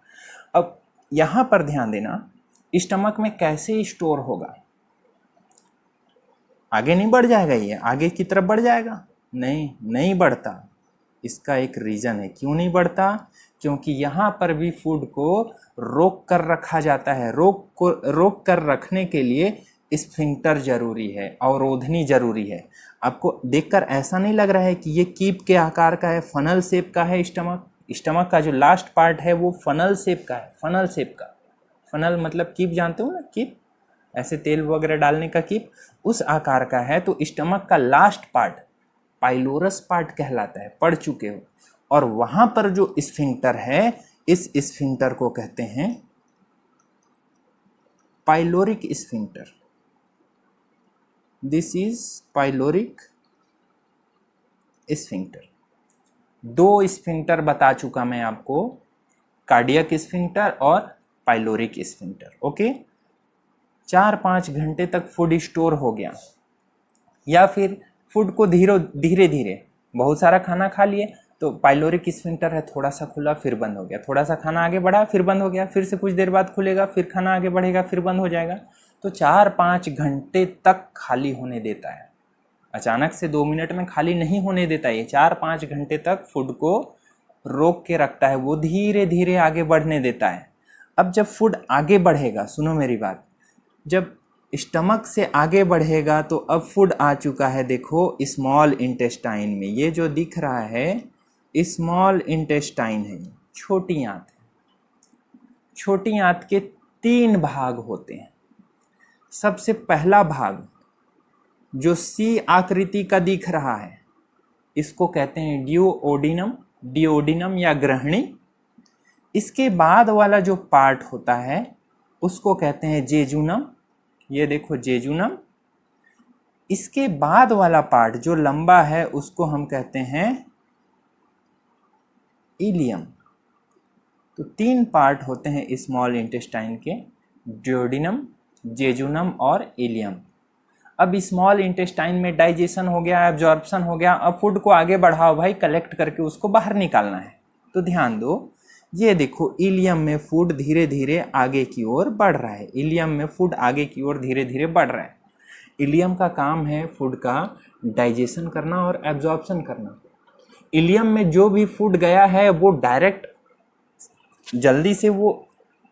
अब यहाँ पर ध्यान देना, स्टमक में कैसे स्टोर होगा, आगे नहीं बढ़ जाएगा, ये आगे की तरफ बढ़ जाएगा, नहीं बढ़ता। इसका एक रीज़न है क्यों नहीं बढ़ता, क्योंकि यहाँ पर भी फूड को रोक कर रखा जाता है। रोक कर रखने के लिए स्फिंक्टर जरूरी है, अवरोधनी जरूरी है। आपको देखकर ऐसा नहीं लग रहा है कि ये कीप के आकार का है, फनल शेप का है स्टमक का जो लास्ट पार्ट है वो फनल शेप का है, फनल शेप का। फनल मतलब कीप जानते हो ना, कीप ऐसे तेल वगैरह डालने का कीप, उस आकार का है। तो स्टमक का लास्ट पार्ट पाइलोरस पार्ट कहलाता है, पढ़ चुके हो। और वहां पर जो स्फिंक्टर है, इस स्फिंक्टर को कहते हैं pyloric sphincter. This is pyloric sphincter. 2 sphincter बता चुका मैं आपको, कार्डियक स्फिंक्टर और पाइलोरिक स्फिंक्टर। ओके, 4-5 घंटे तक फूड स्टोर हो गया, या फिर फूड को धीरे धीरे बहुत सारा खाना खा लिए तो पाइलोरिक स्फिंक्टर है थोड़ा सा खुला फिर बंद हो गया, थोड़ा सा खाना आगे बढ़ा फिर बंद हो गया, फिर से कुछ देर बाद खुलेगा, फिर खाना आगे बढ़ेगा फिर बंद हो जाएगा। तो 4-5 घंटे तक खाली होने देता है, अचानक से 2 मिनट में खाली नहीं होने देता। ये 4-5 घंटे तक फूड को रोक के रखता है, वो धीरे धीरे आगे बढ़ने देता है। अब जब फूड आगे बढ़ेगा, सुनो मेरी बात, जब स्टमक से आगे बढ़ेगा तो अब फूड आ चुका है, देखो स्मॉल इंटेस्टाइन में। ये जो दिख रहा है स्मॉल इंटेस्टाइन है, छोटी आंत है। छोटी आंत के 3 भाग होते हैं। सबसे पहला भाग जो सी आकृति का दिख रहा है, इसको कहते हैं डिओडिनम या ग्रहणी। इसके बाद वाला जो पार्ट होता है उसको कहते हैं जेजुनम, ये देखो जेजुनम। इसके बाद वाला पार्ट जो लंबा है उसको हम कहते हैं इलियम। तो 3 पार्ट होते हैं स्मॉल इंटेस्टाइन के, डिओडिनम, जेजुनम और इलियम। अब स्मॉल इंटेस्टाइन में डाइजेशन हो गया, एब्जॉर्प्शन हो गया, अब फूड को आगे बढ़ाओ भाई, कलेक्ट करके उसको बाहर निकालना है। तो ध्यान दो, ये देखो इलियम में फूड धीरे धीरे आगे की ओर बढ़ रहा है, इलियम में फूड आगे की ओर धीरे धीरे बढ़ रहा है। इलियम का काम है फूड का डाइजेशन करना और एब्जॉर्प्शन करना। इलियम में जो भी फूड गया है वो डायरेक्ट जल्दी से वो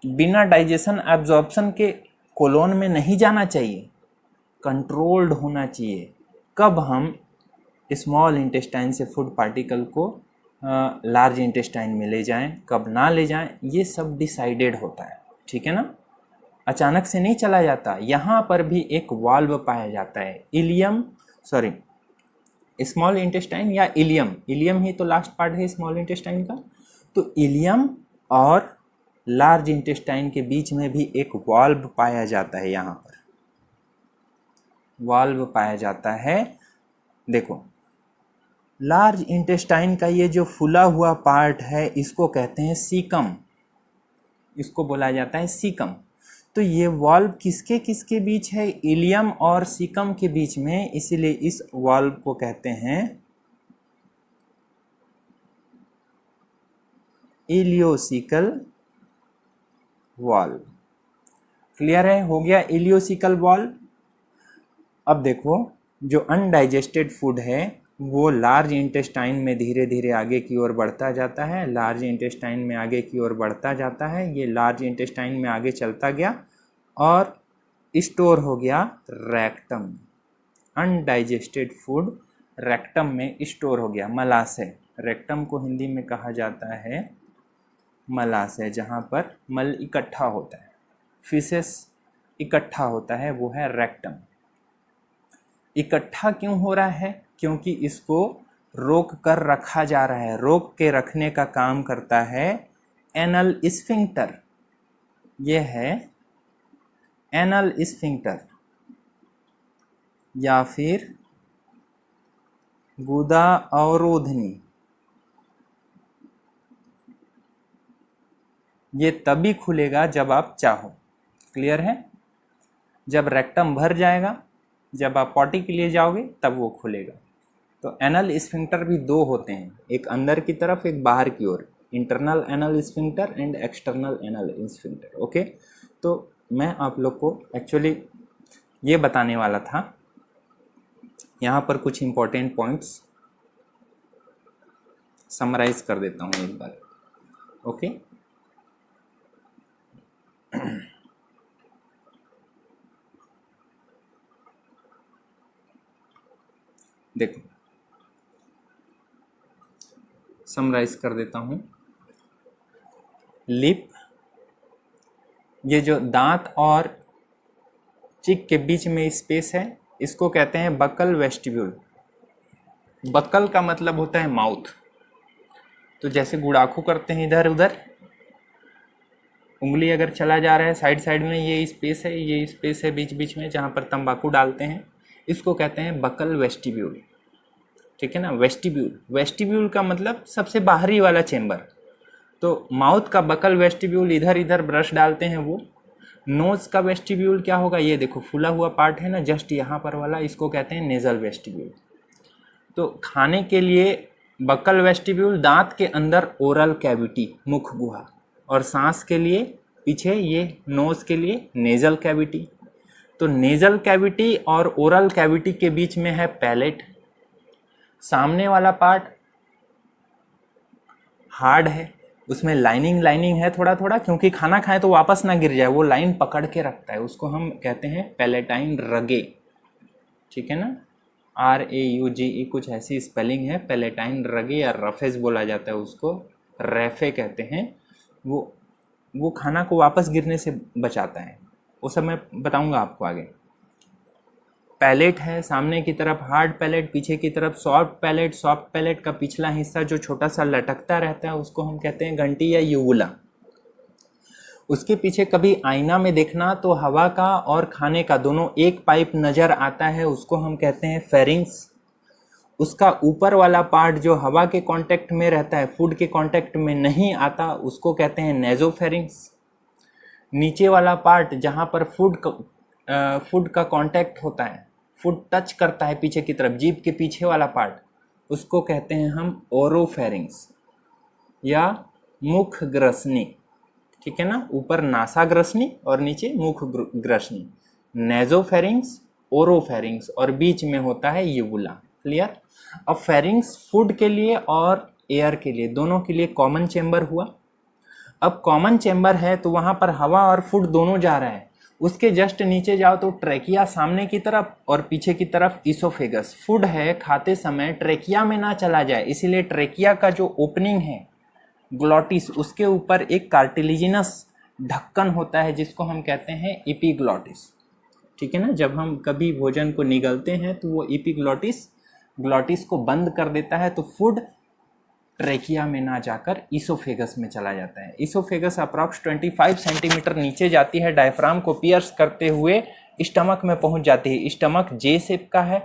बिना डाइजेशन एब्जॉर्प्शन के कोलोन में नहीं जाना चाहिए, कंट्रोल्ड होना चाहिए। कब हम स्मॉल इंटेस्टाइन से फूड पार्टिकल को लार्ज इंटेस्टाइन में ले जाएं, कब ना ले जाएं, ये सब डिसाइडेड होता है, ठीक है ना। अचानक से नहीं चला जाता। यहाँ पर भी एक वाल्व पाया जाता है, स्मॉल इंटेस्टाइन या इलियम ही तो लास्ट पार्ट है स्मॉल इंटेस्टाइन का। तो इलियम और लार्ज इंटेस्टाइन के बीच में भी एक वाल्व पाया जाता है, यहाँ पर वाल्व पाया जाता है। देखो, लार्ज इंटेस्टाइन का ये जो फूला हुआ पार्ट है इसको कहते हैं सीकम, इसको बोला जाता है सीकम। तो ये वाल्व किसके किसके बीच है, इलियम और सीकम के बीच में, इसीलिए इस वाल्व को कहते हैं इलियोसिकल वाल्व। क्लियर है, हो गया इलियोसिकल वाल्व। अब देखो, जो अनडाइजेस्टेड फूड है वो लार्ज इंटेस्टाइन में धीरे धीरे आगे की ओर बढ़ता जाता है, लार्ज इंटेस्टाइन में आगे की ओर बढ़ता जाता है। ये लार्ज इंटेस्टाइन में आगे चलता गया और स्टोर हो गया रेक्टम। अनडाइजेस्टेड फूड रेक्टम में स्टोर हो गया, मलाशय। रेक्टम को हिंदी में कहा जाता है मलाशय, जहाँ पर मल इकट्ठा होता है, फिसेस इकट्ठा होता है, वो है रेक्टम। इकट्ठा क्यों हो रहा है, क्योंकि इसको रोक कर रखा जा रहा है। रोक के रखने का काम करता है एनल स्फिंक्टर। ये है एनल स्फिंक्टर। या फिर गुदा अवरोधनी, ये तभी खुलेगा जब आप चाहो। क्लियर है? जब रेक्टम भर जाएगा, जब आप पॉटी के लिए जाओगे तब वो खुलेगा। तो एनल स्फिंक्टर भी दो होते हैं, एक अंदर की तरफ, एक बाहर की ओर, internal anal sphincter and external anal sphincter. Okay, तो मैं आप लोग को एक्चुअली ये बताने वाला था। यहाँ पर कुछ इंपॉर्टेंट पॉइंट्स समराइज कर देता हूँ एक बार। ओके, देखो समराइज कर देता हूँ। लिप, ये जो दांत और चिक के बीच में स्पेस है, इसको कहते हैं बक्कल वेस्टिब्यूल। बक्कल का मतलब होता है माउथ। तो जैसे गुड़ाखू करते हैं इधर उधर, उंगली अगर चला जा रहा है साइड साइड में, ये स्पेस है, ये स्पेस है बीच बीच में जहाँ पर तंबाकू डालते हैं, इसको कहते हैं बक्कल वेस्टिब्यूल। ठीक है ना? वेस्टिब्यूल, वेस्टिब्यूल का मतलब सबसे बाहरी वाला चेम्बर। तो माउथ का बक्कल वेस्टिब्यूल, इधर इधर ब्रश डालते हैं वो। नोज का वेस्टिब्यूल क्या होगा? ये देखो फूला हुआ पार्ट है ना, जस्ट यहाँ पर वाला, इसको कहते हैं नेजल वेस्टिब्यूल। तो खाने के लिए बक्कल वेस्टिब्यूल, दांत के अंदर ओरल कैविटी, मुख गुहा, और सांस के लिए पीछे ये नोज के लिए नेजल कैविटी। तो नेजल कैविटी और ओरल कैविटी के बीच में है पैलेट। सामने वाला पार्ट हार्ड है, उसमें लाइनिंग है थोड़ा थोड़ा, क्योंकि खाना खाए तो वापस ना गिर जाए, वो लाइन पकड़ के रखता है, उसको हम कहते हैं पैलेटाइन रगे। ठीक है ना? RAUGE कुछ ऐसी स्पेलिंग है, पैलेटाइन रगे, या रफेज बोला जाता है उसको, रेफे कहते हैं। वो खाना को वापस गिरने से बचाता है, वो सब मैं बताऊंगा आपको आगे। पैलेट है सामने की तरफ हार्ड पैलेट, पीछे की तरफ सॉफ्ट पैलेट। सॉफ्ट पैलेट का पिछला हिस्सा जो छोटा सा लटकता रहता है उसको हम कहते हैं घंटी या यूवुला। उसके पीछे कभी आईना में देखना तो हवा का और खाने का दोनों एक पाइप नज़र आता है, उसको हम कहते हैं फेरिंग्स। उसका ऊपर वाला पार्ट जो हवा के कांटेक्ट में रहता है, फूड के कांटेक्ट में नहीं आता, उसको कहते हैं नेजोफेरिंग्स। नीचे वाला पार्ट जहाँ पर फूड का कांटेक्ट होता है, फूड टच करता है पीछे की तरफ, जीभ के पीछे वाला पार्ट, उसको कहते हैं हम ओरोफेरिंग्स या मुख ग्रसनी। ठीक है ना? ऊपर नासा ग्रसनी और नीचे मुख ग्रसनी, नेजोफेरिंग्स, ओरोफेरिंग्स, और बीच में होता है यूवुला। क्लियर? अब फेरिंग्स फूड के लिए और एयर के लिए, दोनों के लिए कॉमन चेम्बर हुआ। अब कॉमन चेम्बर है तो वहाँ पर हवा और फूड दोनों जा रहा है। उसके जस्ट नीचे जाओ तो ट्रेकिया सामने की तरफ और पीछे की तरफ इसोफेगस। फूड है, खाते समय ट्रेकिया में ना चला जाए, इसीलिए ट्रेकिया का जो ओपनिंग है ग्लॉटिस, उसके ऊपर एक कार्टिलिजिनस ढक्कन होता है जिसको हम कहते हैं एपिग्लॉटिस। ठीक है ना? जब हम कभी भोजन को निगलते हैं तो वो ग्लॉटिस को बंद कर देता है, तो फूड ट्रेकिया में ना जाकर इसोफेगस में चला जाता है। इसोफेगस अप्रॉक्स 25 सेंटीमीटर नीचे जाती है, डायफ्राम को पियर्स करते हुए स्टमक में पहुंच जाती है। स्टमक जे शेप का है,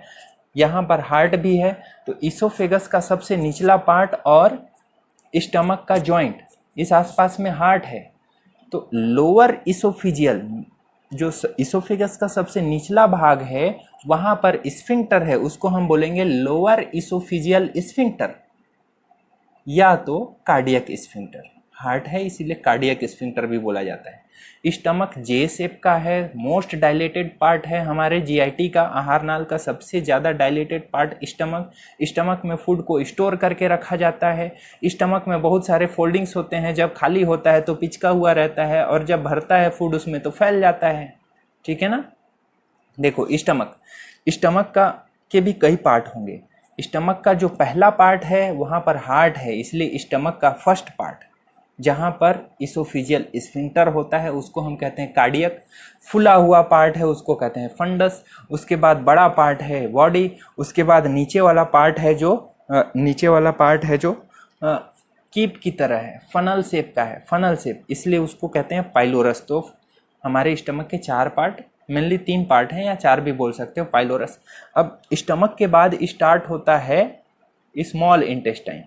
यहाँ पर हार्ट भी है, तो इसोफेगस का सबसे निचला पार्ट और स्टमक का जॉइंट, इस आसपास में हार्ट है। तो लोअर इसोफिजियल, जो इसोफेगस का सबसे निचला भाग है, वहाँ पर स्फिंक्टर है, उसको हम बोलेंगे लोअर इसोफिजियल स्फिंक्टर या तो कार्डियक स्फिंक्टर। हार्ट है इसीलिए कार्डियक स्फिंक्टर भी बोला जाता है। स्टमक जे शेप का है, मोस्ट डायलेटेड पार्ट है हमारे जीआईटी का, आहार नाल का सबसे ज़्यादा डायलेटेड पार्ट स्टमक। स्टमक में फूड को स्टोर करके रखा जाता है। स्टमक में बहुत सारे फोल्डिंग्स होते हैं, जब खाली होता है तो पिचका हुआ रहता है, और जब भरता है फूड उसमें तो फैल जाता है। ठीक है ना? देखो स्टमक का के भी कई पार्ट होंगे। स्टमक का जो पहला पार्ट है वहाँ पर हार्ट है, इसलिए स्टमक का फर्स्ट पार्ट जहाँ पर इसोफिजियल स्फिंक्टर होता है उसको हम कहते हैं कार्डियक। फुला हुआ पार्ट है उसको कहते हैं फंडस। उसके बाद बड़ा पार्ट है बॉडी। उसके बाद नीचे वाला पार्ट है जो कीप की तरह है, फनल शेप का है, फनल शेप, इसलिए उसको कहते हैं पाइलोरस। तो हमारे स्टमक के 4 पार्ट मेनली 3 पार्ट हैं या 4 भी बोल सकते हो पाइलोरस। अब स्टमक के बाद स्टार्ट होता है स्मॉल इंटेस्टाइन।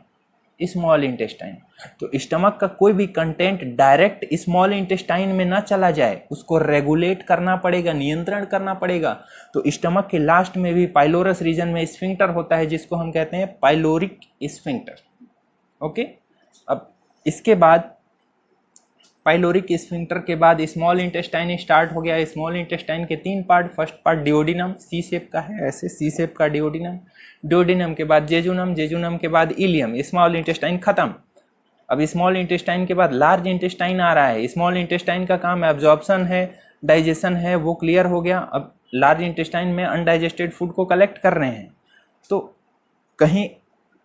स्मॉल इंटेस्टाइन, तो स्टमक का कोई भी कंटेंट डायरेक्ट स्मॉल इंटेस्टाइन में ना चला जाए, उसको रेगुलेट करना पड़ेगा, नियंत्रण करना पड़ेगा। तो स्टमक के लास्ट में भी पाइलोरस रीजन में स्फिंक्टर होता है, जिसको हम कहते हैं पाइलोरिक स्फिंक्टर। ओके, अब इसके बाद पाइलोरिक स्फिंक्टर के बाद स्मॉल इंटेस्टाइन स्टार्ट हो गया। स्मॉल इंटेस्टाइन के 3 पार्ट, फर्स्ट पार्ट डिओडिनम, सी शेप का है, ऐसे सी शेप का डिओडिनम। डिओडिनम के बाद जेजुनम, जेजुनम के बाद इलियम, स्मॉल इंटेस्टाइन खत्म। अब स्मॉल इंटेस्टाइन के बाद लार्ज इंटेस्टाइन आ रहा है। स्मॉल इंटेस्टाइन का काम एब्जॉर्प्शन है, डाइजेशन है, वो क्लियर हो गया। अब लार्ज इंटेस्टाइन में अनडाइजेस्टेड फूड को कलेक्ट कर रहे हैं, तो कहीं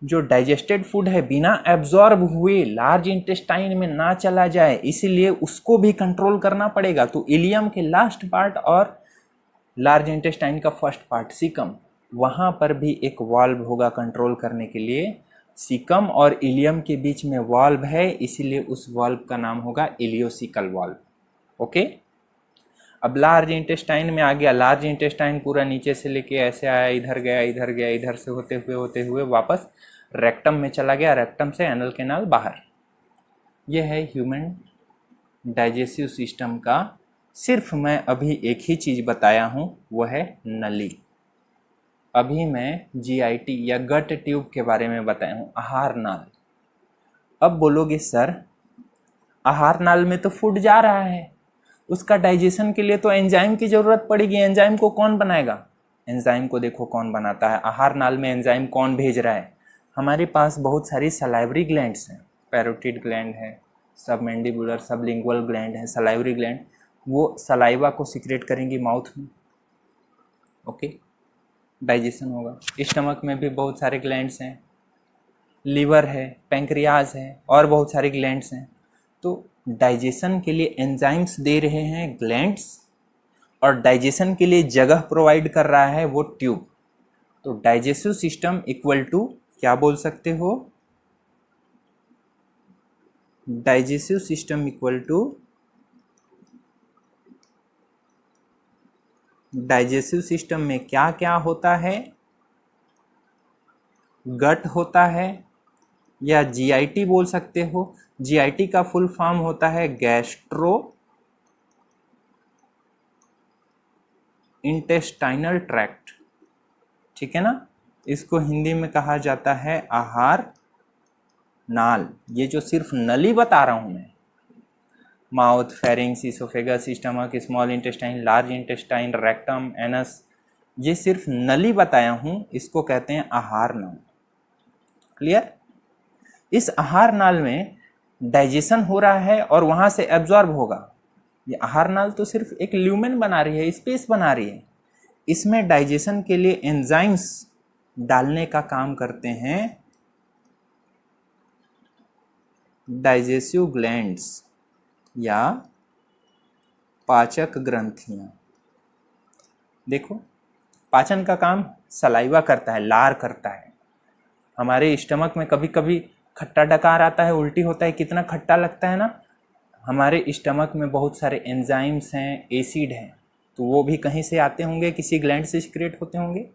जो डाइजेस्टेड फूड है बिना एब्जॉर्ब हुए लार्ज इंटेस्टाइन में ना चला जाए, इसीलिए उसको भी कंट्रोल करना पड़ेगा। तो इलियम के लास्ट पार्ट और लार्ज इंटेस्टाइन का फर्स्ट पार्ट सीकम, वहाँ पर भी एक वाल्व होगा कंट्रोल करने के लिए। सीकम और इलियम के बीच में वाल्व है, इसीलिए उस वाल्व का नाम होगा इलियोसिकल वाल्व। ओके, अब लार्ज इंटेस्टाइन में आ गया। लार्ज इंटेस्टाइन पूरा नीचे से लेके ऐसे आया, इधर गया, इधर गया, इधर से होते हुए वापस रेक्टम में चला गया। रेक्टम से एनल कैनाल बाहर। यह है ह्यूमन डाइजेस्टिव सिस्टम का। सिर्फ मैं अभी एक ही चीज़ बताया हूँ, वह है नली। अभी मैं जीआईटी या गट ट्यूब के बारे में बताया हूँ, आहार नाल। अब बोलोगे सर आहार नाल में तो फूड जा रहा है, उसका डाइजेशन के लिए तो एंजाइम की ज़रूरत पड़ेगी। एंजाइम को कौन बनाएगा? एंजाइम को देखो कौन बनाता है। आहार नाल में एंजाइम कौन भेज रहा है? हमारे पास बहुत सारी सलाइवरी ग्लैंड्स हैं। पैरोटिड ग्लैंड है, सबमैंडिबुलर सबलिंगुअल ग्लैंड है, सलाइवरी ग्लैंड, वो सलाइवा को सिक्रेट करेंगी माउथ में। ओके, डाइजेशन होगा। स्टमक में भी बहुत सारे ग्लैंड्स हैं, लीवर है, पैंक्रियाज है, और बहुत सारे ग्लैंड्स हैं। तो डाइजेशन के लिए एंजाइम्स दे रहे हैं ग्लैंड्स, और डाइजेशन के लिए जगह प्रोवाइड कर रहा है वो ट्यूब। तो डाइजेस्टिव सिस्टम इक्वल टू क्या बोल सकते हो? Digestive system equal to, digestive system में क्या क्या होता है? गट होता है, या जीआईटी बोल सकते हो। जीआईटी का फुल फॉर्म होता है गैस्ट्रो इंटेस्टाइनल ट्रैक्ट, ठीक है ना। इसको हिंदी में कहा जाता है आहार नाल। ये जो सिर्फ नली बता रहा हूं मैं, mouth, pharynx, oesophagus, stomach, small intestine, large intestine, rectum, anus, ये सिर्फ नली बताया हूं, इसको कहते हैं आहार नाल। क्लियर? इस आहार नाल में डाइजेशन हो रहा है और वहां से एब्जॉर्ब होगा। ये आहार नाल तो सिर्फ एक ल्यूमेन बना रही है, स्पेस बना रही है। इसमें डाइजेशन के लिए एंजाइम्स डालने का काम करते हैं डाइजेस्टिव ग्लैंड्स या पाचक ग्रंथियां। देखो, पाचन का काम सलाइवा करता है, लार करता है। हमारे स्टमक में कभी कभी खट्टा डकार आता है, उल्टी होता है, कितना खट्टा लगता है ना। हमारे स्टमक में बहुत सारे एंजाइम्स हैं, एसिड हैं, तो वो भी कहीं से आते होंगे, किसी ग्लैंड से सिक्रेट होते होंगे।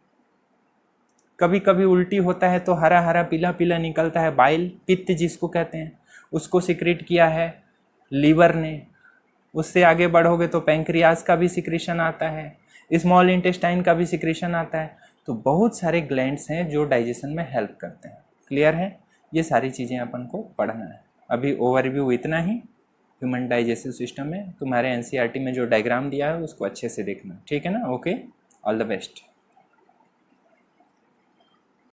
कभी कभी उल्टी होता है तो हरा हरा पीला पीला निकलता है, बाइल, पित्त जिसको कहते हैं, उसको सिक्रेट किया है लीवर ने। उससे आगे बढ़ोगे तो पैंक्रियाज का भी सिक्रेशन आता है, स्मॉल इंटेस्टाइन का भी सिक्रेशन आता है। तो बहुत सारे ग्लैंड्स हैं जो डाइजेशन में हेल्प करते हैं। क्लियर है? ये सारी चीज़ें अपन को पढ़ना है। अभी ओवरव्यू इतना ही ह्यूमन डाइजेस्टिव सिस्टम में। तुम्हारे एनसीईआरटी में जो डायग्राम दिया है उसको अच्छे से देखना, ठीक है ना। Okay, all the best.